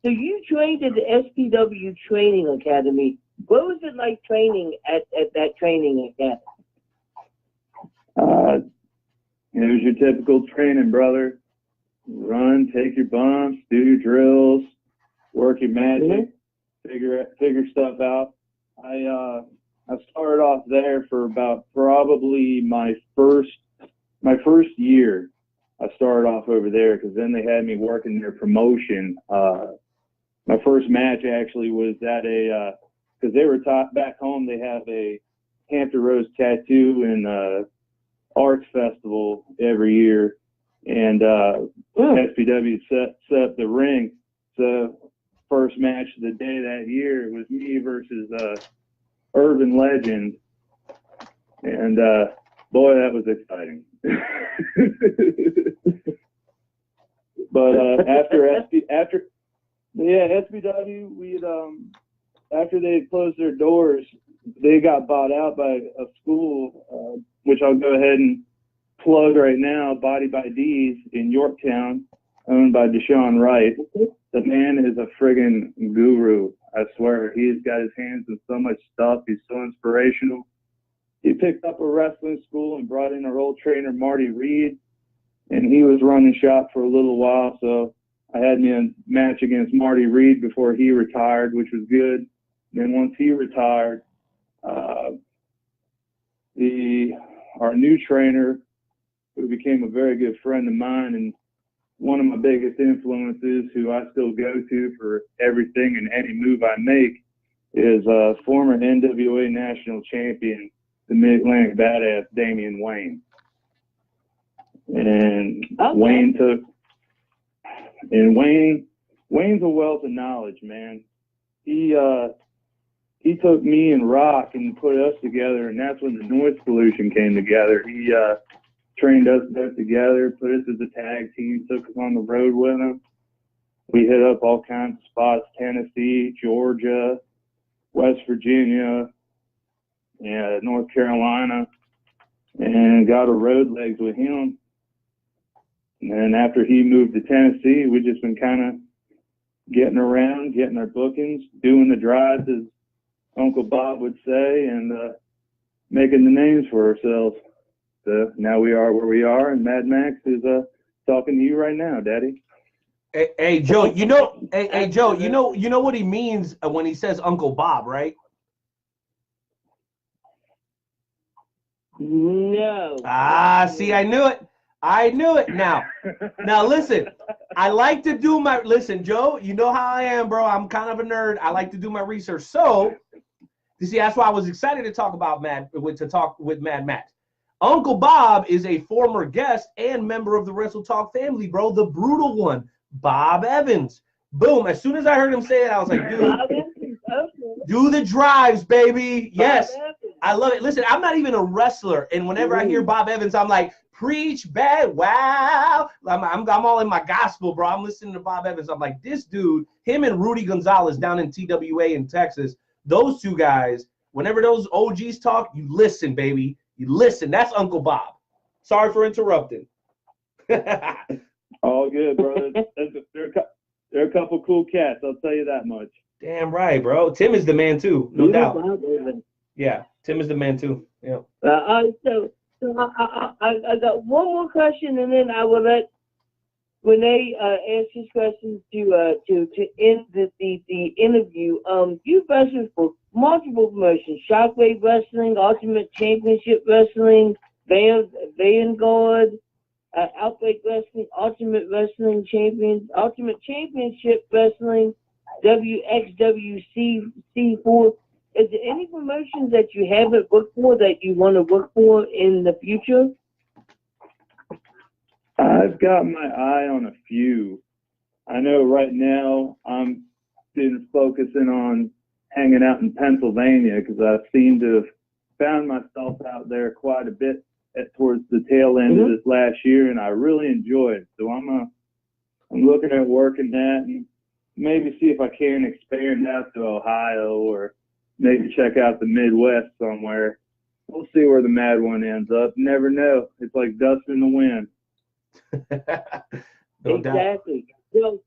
So you trained at the SPW Training Academy. What was it like training at that training academy? It was your typical training, brother. Run, take your bumps, do your drills, work your magic, figure stuff out. I started off there for about probably my first started off over there because then they had me working their promotion. My first match actually was at a, because they were taught back home, they have a Hampton Rose Tattoo and Arts Festival every year. And SPW set up the ring. So first match of the day that year was me versus Urban Legend. And boy, that was exciting. But after SPW, we after they had closed their doors, they got bought out by a school, which I'll go ahead and plug right now, Body by D's in Yorktown, owned by Deshaun Wright. The man is a friggin' guru. I swear, he's got his hands in so much stuff. He's so inspirational. He picked up a wrestling school and brought in our old trainer, Marty Reed, and he was running shop for a little while. So I had me a match against Marty Reed before he retired, which was good. Then once he retired, our new trainer, who became a very good friend of mine and one of my biggest influences, who I still go to for everything and any move I make, is former NWA national champion, the Mid-Atlantic Badass, Damian Wayne. And Wayne's a wealth of knowledge, man. He took me and Rock and put us together, and that's when the Noise Pollution came together. He trained us both together, put us as a tag team, took us on the road with him. We hit up all kinds of spots: Tennessee, Georgia, West Virginia, and North Carolina, and got a road legs with him. And then after he moved to Tennessee, we've just been kind of getting around, getting our bookings, doing the drives, as Uncle Bob would say, and making the names for ourselves. So now we are where we are, and Mad Max is talking to you right now, Daddy. Hey Joe, Joe, you know what he means when he says Uncle Bob, right? No. See, I knew it. Now listen, I like to do my, listen, Joe, you know how I am, bro. I'm kind of a nerd. I like to do my research. So, you see, that's why I was excited to talk about Mad Max. Uncle Bob is a former guest and member of the Wrestle Talk family, bro. The brutal one, Bob Evans. Boom. As soon as I heard him say it, I was like, dude, do the drives, baby. Yes. I love it. Listen, I'm not even a wrestler, and whenever I hear Bob Evans, I'm like, preach, bad, wow. I'm all in my gospel, bro. I'm listening to Bob Evans. I'm like, this dude, him and Rudy Gonzalez down in TWA in Texas, those two guys, whenever those OGs talk, you listen, baby. You listen. That's Uncle Bob. Sorry for interrupting. All good, brother. They're a couple cool cats, I'll tell you that much. Damn right, bro. Tim is the man, too. No doubt. Yeah, Tim is the man, too. Yeah. So I got one more question, and then I will let Renee ask his questions to end the interview. You wrestled for multiple promotions: Shockwave Wrestling, Ultimate Championship Wrestling, Vanguard, Outbreak Wrestling, Ultimate Wrestling Champions, Ultimate Championship Wrestling, WXWC4. Is there any promotions that you haven't worked for that you want to work for in the future? I've got my eye on a few. I know right now I'm been focusing on hanging out in Pennsylvania because I seem to have found myself out there quite a bit towards the tail end of this last year, and I really enjoy it. So I'm looking at working that and maybe see if I can expand out to Ohio or maybe check out the Midwest somewhere. We'll see where the Mad One ends up. Never know. It's like dust in the wind. Exactly. So,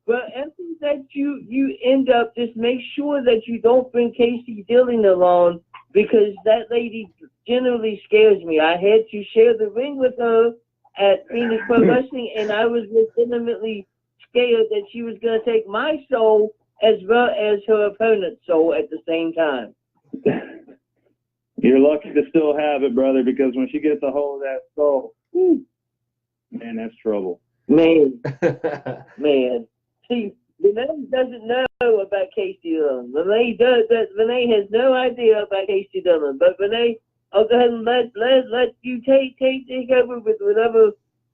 but after that, you end up, just make sure that you don't bring Casey Dillon along, because that lady generally scares me. I had to share the ring with her at Phoenix Pro Wrestling, and I was legitimately scared that she was going to take my soul as well as her opponent's soul at the same time. You're lucky to still have it, brother, because when she gets a hold of that soul, man, man, that's trouble. Man. See, Renee doesn't know about Casey Dillon. Renee has no idea about Casey Dillon. But Renee, I'll go ahead and let you take over with whatever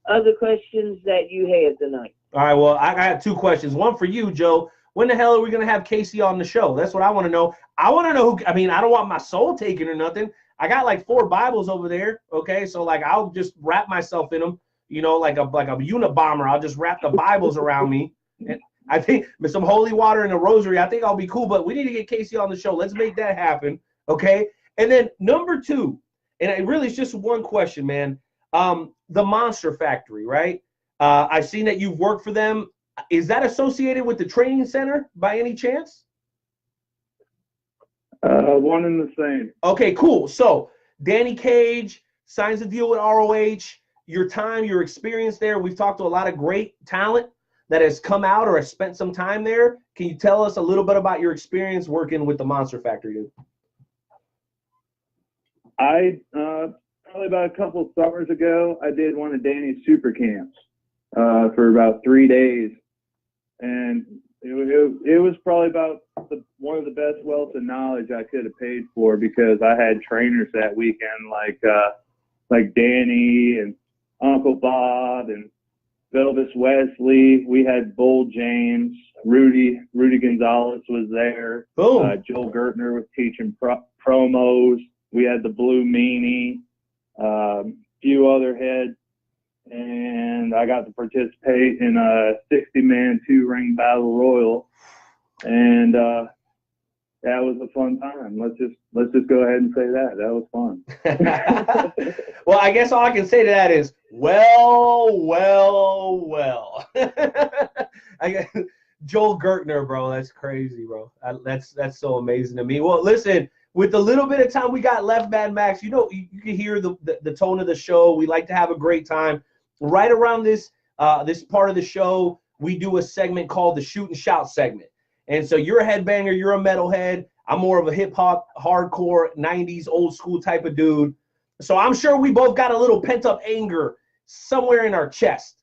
other questions that you have tonight. All right, well, I got two questions. One for you, Joe. When the hell are we going to have Casey on the show? That's what I want to know. I want to know who, I mean, I don't want my soul taken or nothing. I got like 4 Bibles over there, okay? So, like, I'll just wrap myself in them, you know, like a Unabomber. I'll just wrap the Bibles around me. And I think with some holy water and a rosary, I think I'll be cool. But we need to get Casey on the show. Let's make that happen, okay? And then number 2, and it really is just one question, man. The Monster Factory, right? I've seen that you've worked for them. Is that associated with the training center by any chance? One and the same. Okay, cool. So Danny Cage signs a deal with ROH. Your time, your experience there. We've talked to a lot of great talent that has come out or has spent some time there. Can you tell us a little bit about your experience working with the Monster Factory, dude? Probably about a couple summers ago, I did one of Danny's super camps for about 3 days. And it was probably about one of the best wealth of knowledge I could have paid for, because I had trainers that weekend like Danny and Uncle Bob and Velvis Wesley. We had Bull James, Rudy Gonzalez was there. Boom. Joel Gertner was teaching promos. We had the Blue Meanie, few other heads. And I got to participate in a 60-man 2-ring battle royal, and that was a fun time. Let's just go ahead and say that was fun. Well, I guess all I can say to that is well. Joel Gertner, bro, that's crazy, bro. That's so amazing to me. Well, listen. With the little bit of time we got left, Mad Max, you know, you can hear the tone of the show. We like to have a great time. Right around this part of the show, we do a segment called the Shoot and Shout segment. And so you're a headbanger, you're a metalhead. I'm more of a hip-hop, hardcore, 90s, old school type of dude. So I'm sure we both got a little pent-up anger somewhere in our chest.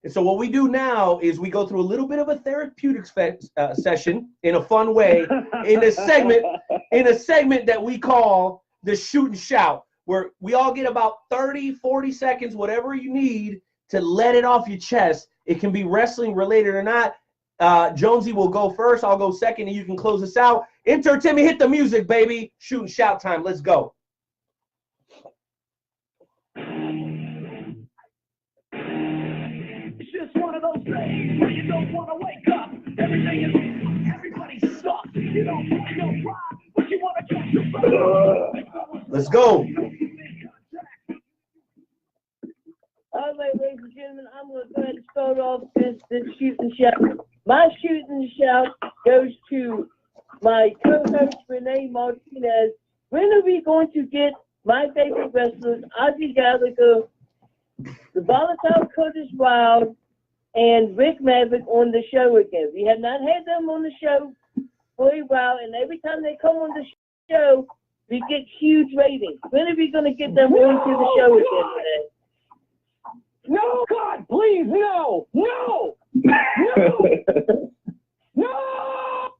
And so what we do now is we go through a little bit of a therapeutic session in a fun way in a segment that we call the Shoot and Shout, where we all get about 30, 40 seconds, whatever you need to let it off your chest. It can be wrestling related or not. Jonesy will go first. I'll go second, and you can close us out. Enter Timmy, hit the music, baby. Shoot and shout time. Let's go. It's just one of those days where you don't want to wake up. Everybody sucks. You don't want to go cry, but you want to catch your breath. Let's go. All right, ladies and gentlemen, I'm going to go ahead and start off this shoot and shout. My shoot and shout goes to my co-host, Renee Martinez. When are we going to get my favorite wrestlers, Ozzy Gallagher, the volatile Curtis Wild, and Rick Maverick on the show again? We have not had them on the show for a while, and every time they come on the show, we get huge ratings. When are we going to get them onto the show again today? No, God, please, no, no, no.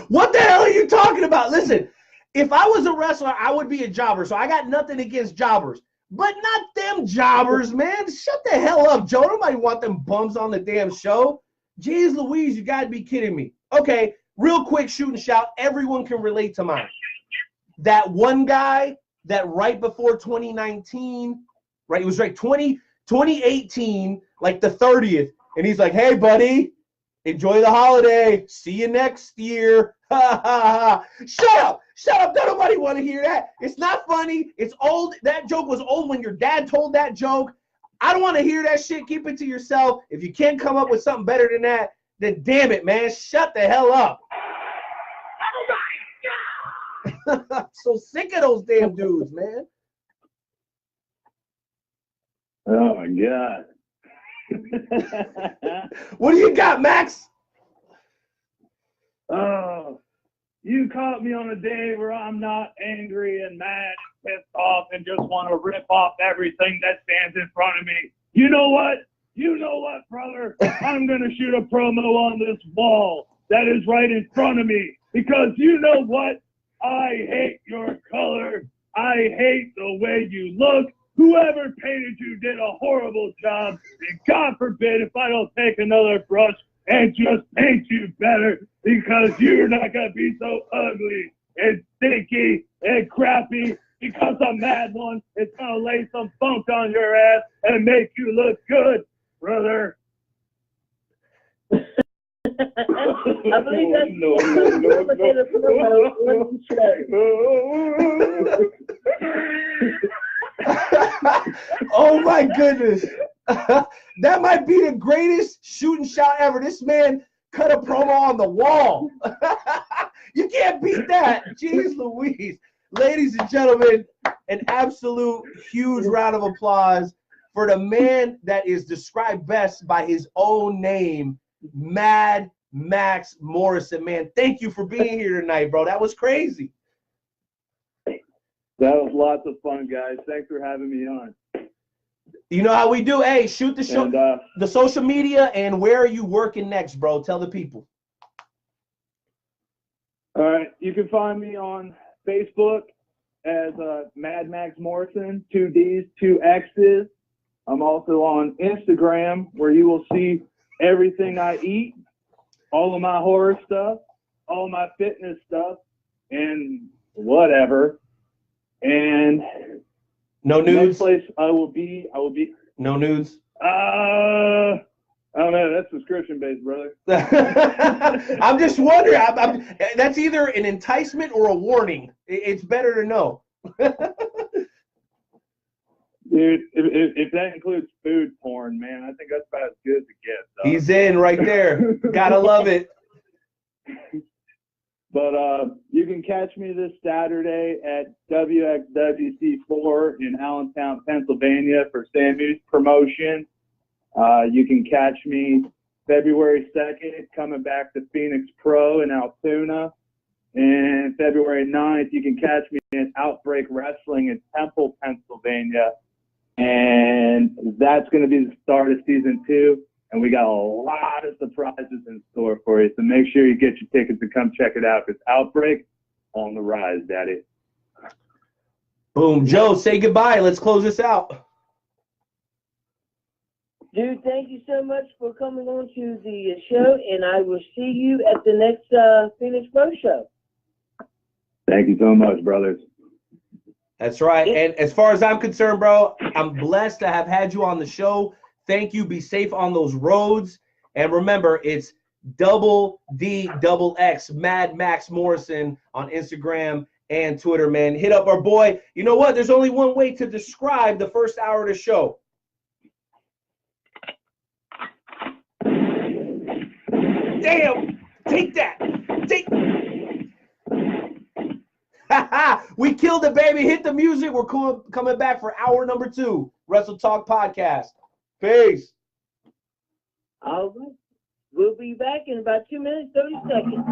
What the hell are you talking about? Listen, if I was a wrestler, I would be a jobber, so I got nothing against jobbers. But not them jobbers, man. Shut the hell up, Joe. Nobody want them bums on the damn show. Jeez Louise, you got to be kidding me. Okay, real quick shoot and shout. Everyone can relate to mine. That one guy that right before 2019, right, it was right 2018, like the 30th, and he's like, hey, buddy, enjoy the holiday. See you next year. Ha, ha, ha. Shut up. Shut up. Don't nobody want to hear that. It's not funny. It's old. That joke was old when your dad told that joke. I don't want to hear that shit. Keep it to yourself. If you can't come up with something better than that, then damn it, man. Shut the hell up. I'm so sick of those damn dudes, man. Oh, my God. What do you got, Max? Oh, you caught me on a day where I'm not angry and mad and pissed off and just want to rip off everything that stands in front of me. You know what? You know what, brother? I'm going to shoot a promo on this wall that is right in front of me because you know what? I hate your color. I hate the way you look. Whoever painted you did a horrible job. And God forbid if I don't take another brush and just paint you better because you're not going to be so ugly and stinky and crappy because a mad one is going to lay some funk on your ass and make you look good, brother. I believe that's Oh my goodness. That might be the greatest shooting shot ever. This man cut a promo on the wall. You can't beat that. Jeez Louise. Ladies and gentlemen, an absolute huge round of applause for the man that is described best by his own name, Mad Maxx Morrison. Man, thank you for being here tonight, bro. That was crazy. That was lots of fun, guys. Thanks for having me on. You know how we do. Hey, shoot the show, And, the social media, and where are you working next, bro? Tell the people. All right, you can find me on Facebook as Mad Maxx Morrison, 2 D's, 2 X's. I'm also on Instagram where you will see everything I eat, all of my horror stuff, all my fitness stuff, and whatever. And no the nudes. next place I will be. No nudes. I don't know. That's subscription-based, brother. I'm just wondering. That's either an enticement or a warning. It's better to know. Dude, if that includes food porn, man, I think that's about as good as it gets. Dog. He's in right there. Gotta love it. But you can catch me this Saturday at WXWC4 in Allentown, Pennsylvania for Sammy's promotion. You can catch me February 2nd coming back to Phoenix Pro in Altoona. And February 9th, you can catch me at Outbreak Wrestling in Temple, Pennsylvania. And that's going to be the start of season 2. And we got a lot of surprises in store for you. So make sure you get your tickets and come check it out because Outbreak on the rise, Daddy. Boom. Joe, say goodbye. Let's close this out. Dude, thank you so much for coming on to the show, and I will see you at the next Phoenix Pro show. Thank you so much, brothers. That's right. And as far as I'm concerned, bro, I'm blessed to have had you on the show. Thank you. Be safe on those roads. And remember, it's DDXX, Mad Maxx Morrison on Instagram and Twitter, man. Hit up our boy. You know what? There's only one way to describe the first hour of the show. Damn! Take that! Take. We killed it, baby. Hit the music. We're coming back for hour number 2, Wrestle Talk Podcast. Peace. All right. We'll be back in about 2 minutes, 30 seconds.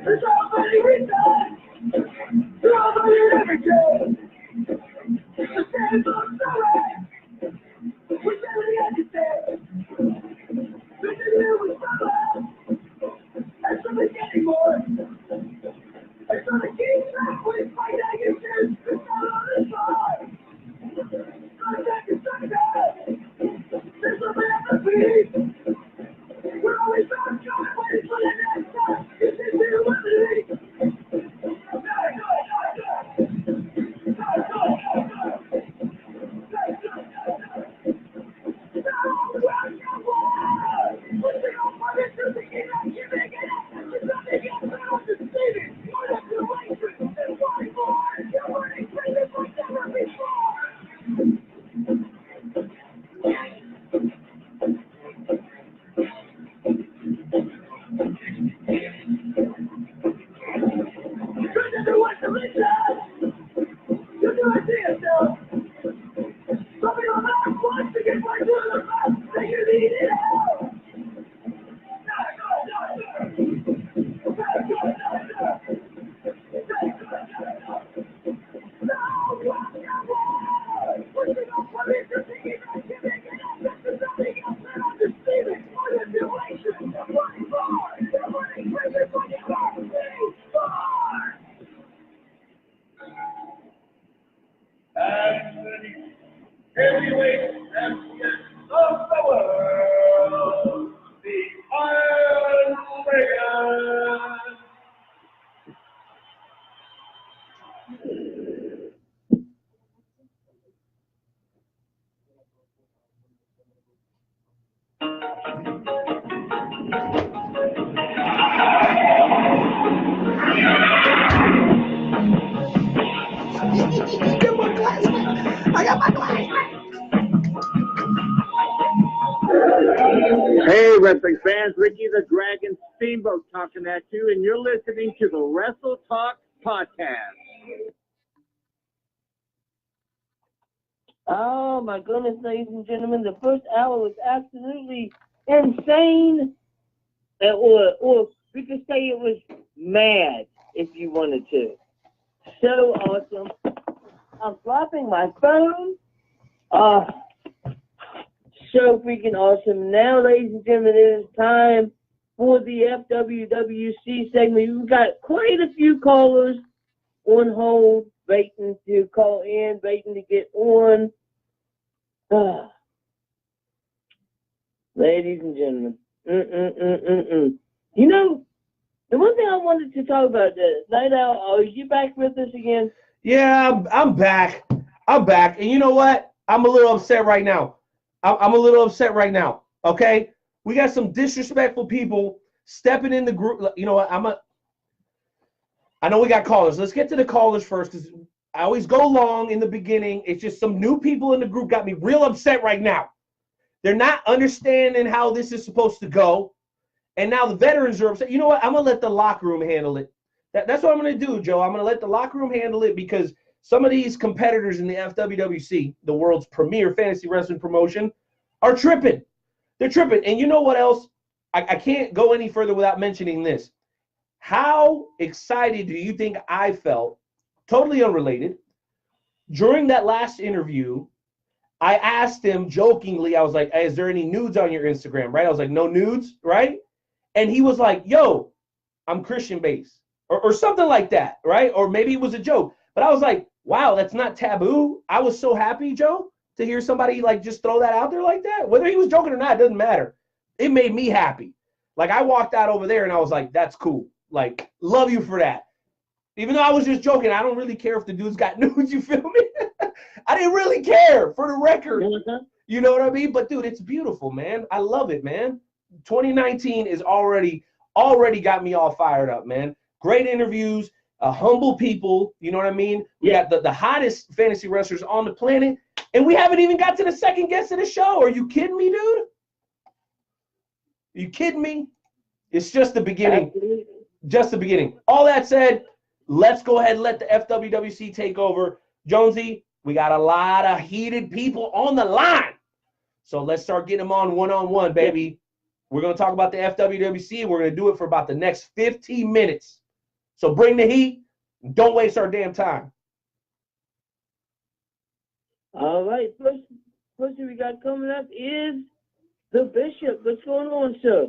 There's already returned. You're already every day. The same old story. We're telling you every day. We can live with someone. There's something anymore. There's something keeps up. We fight against it. It's not on the side. Contact is Sunday. There's something at the beat. We're always on time, waiting for the next time. It's in the remedy. We're fans, Ricky the Dragon Steamboat talking at you, and you're listening to the Wrestle Talk Podcast. Oh my goodness, ladies and gentlemen, the first hour was absolutely insane. Or we could say it was mad if you wanted to. So awesome. I'm dropping my phone. So freaking awesome. Now, ladies and gentlemen, it is time for the FWWC segment. We've got quite a few callers on hold, waiting to call in, waiting to get on. Ladies and gentlemen, you know, the one thing I wanted to talk about, Night Owl, are you back with us again? Yeah, I'm back. I'm back. And you know what? I'm a little upset right now. I'm a little upset right now. Okay? We got some disrespectful people stepping in the group. You know what? I know we got callers. Let's get to the callers first, because I always go long in the beginning. It's just some new people in the group got me real upset right now. They're not understanding how this is supposed to go. And now the veterans are upset. You know what? I'm going to let the locker room handle it. That's what I'm going to do, Joe. I'm going to let the locker room handle it, because some of these competitors in the FWWC, the world's premier fantasy wrestling promotion, are tripping. They're tripping. And you know what else? I can't go any further without mentioning this. How excited do you think I felt, totally unrelated, during that last interview? I asked him jokingly, I was like, hey, is there any nudes on your Instagram, right? I was like, no nudes, right? And he was like, yo, I'm Christian-based, or something like that, right? Or maybe it was a joke. But I was like, wow, that's not taboo. I was so happy, Joe, to hear somebody like just throw that out there like that. Whether he was joking or not, it doesn't matter. It made me happy. Like, I walked out over there and I was like, that's cool. Like, love you for that. Even though I was just joking, I don't really care if the dude's got nudes, you feel me? I didn't really care, for the record. You know what I mean? But, dude, it's beautiful, man. I love it, man. 2019 is already got me all fired up, man. Great interviews, humble people, you know what I mean? We got the hottest fantasy wrestlers on the planet, and we haven't even got to the second guest of the show. Are you kidding me, dude? Are you kidding me? It's just the beginning. Absolutely. Just the beginning. All that said, let's go ahead and let the FWWC take over. Jonesy, we got a lot of heated people on the line. So let's start getting them on one-on-one, baby. Yeah. We're going to talk about the FWWC. We're going to do it for about the next 15 minutes. So bring the heat. Don't waste our damn time. All right. First we got coming up is the Bishop. What's going on, sir?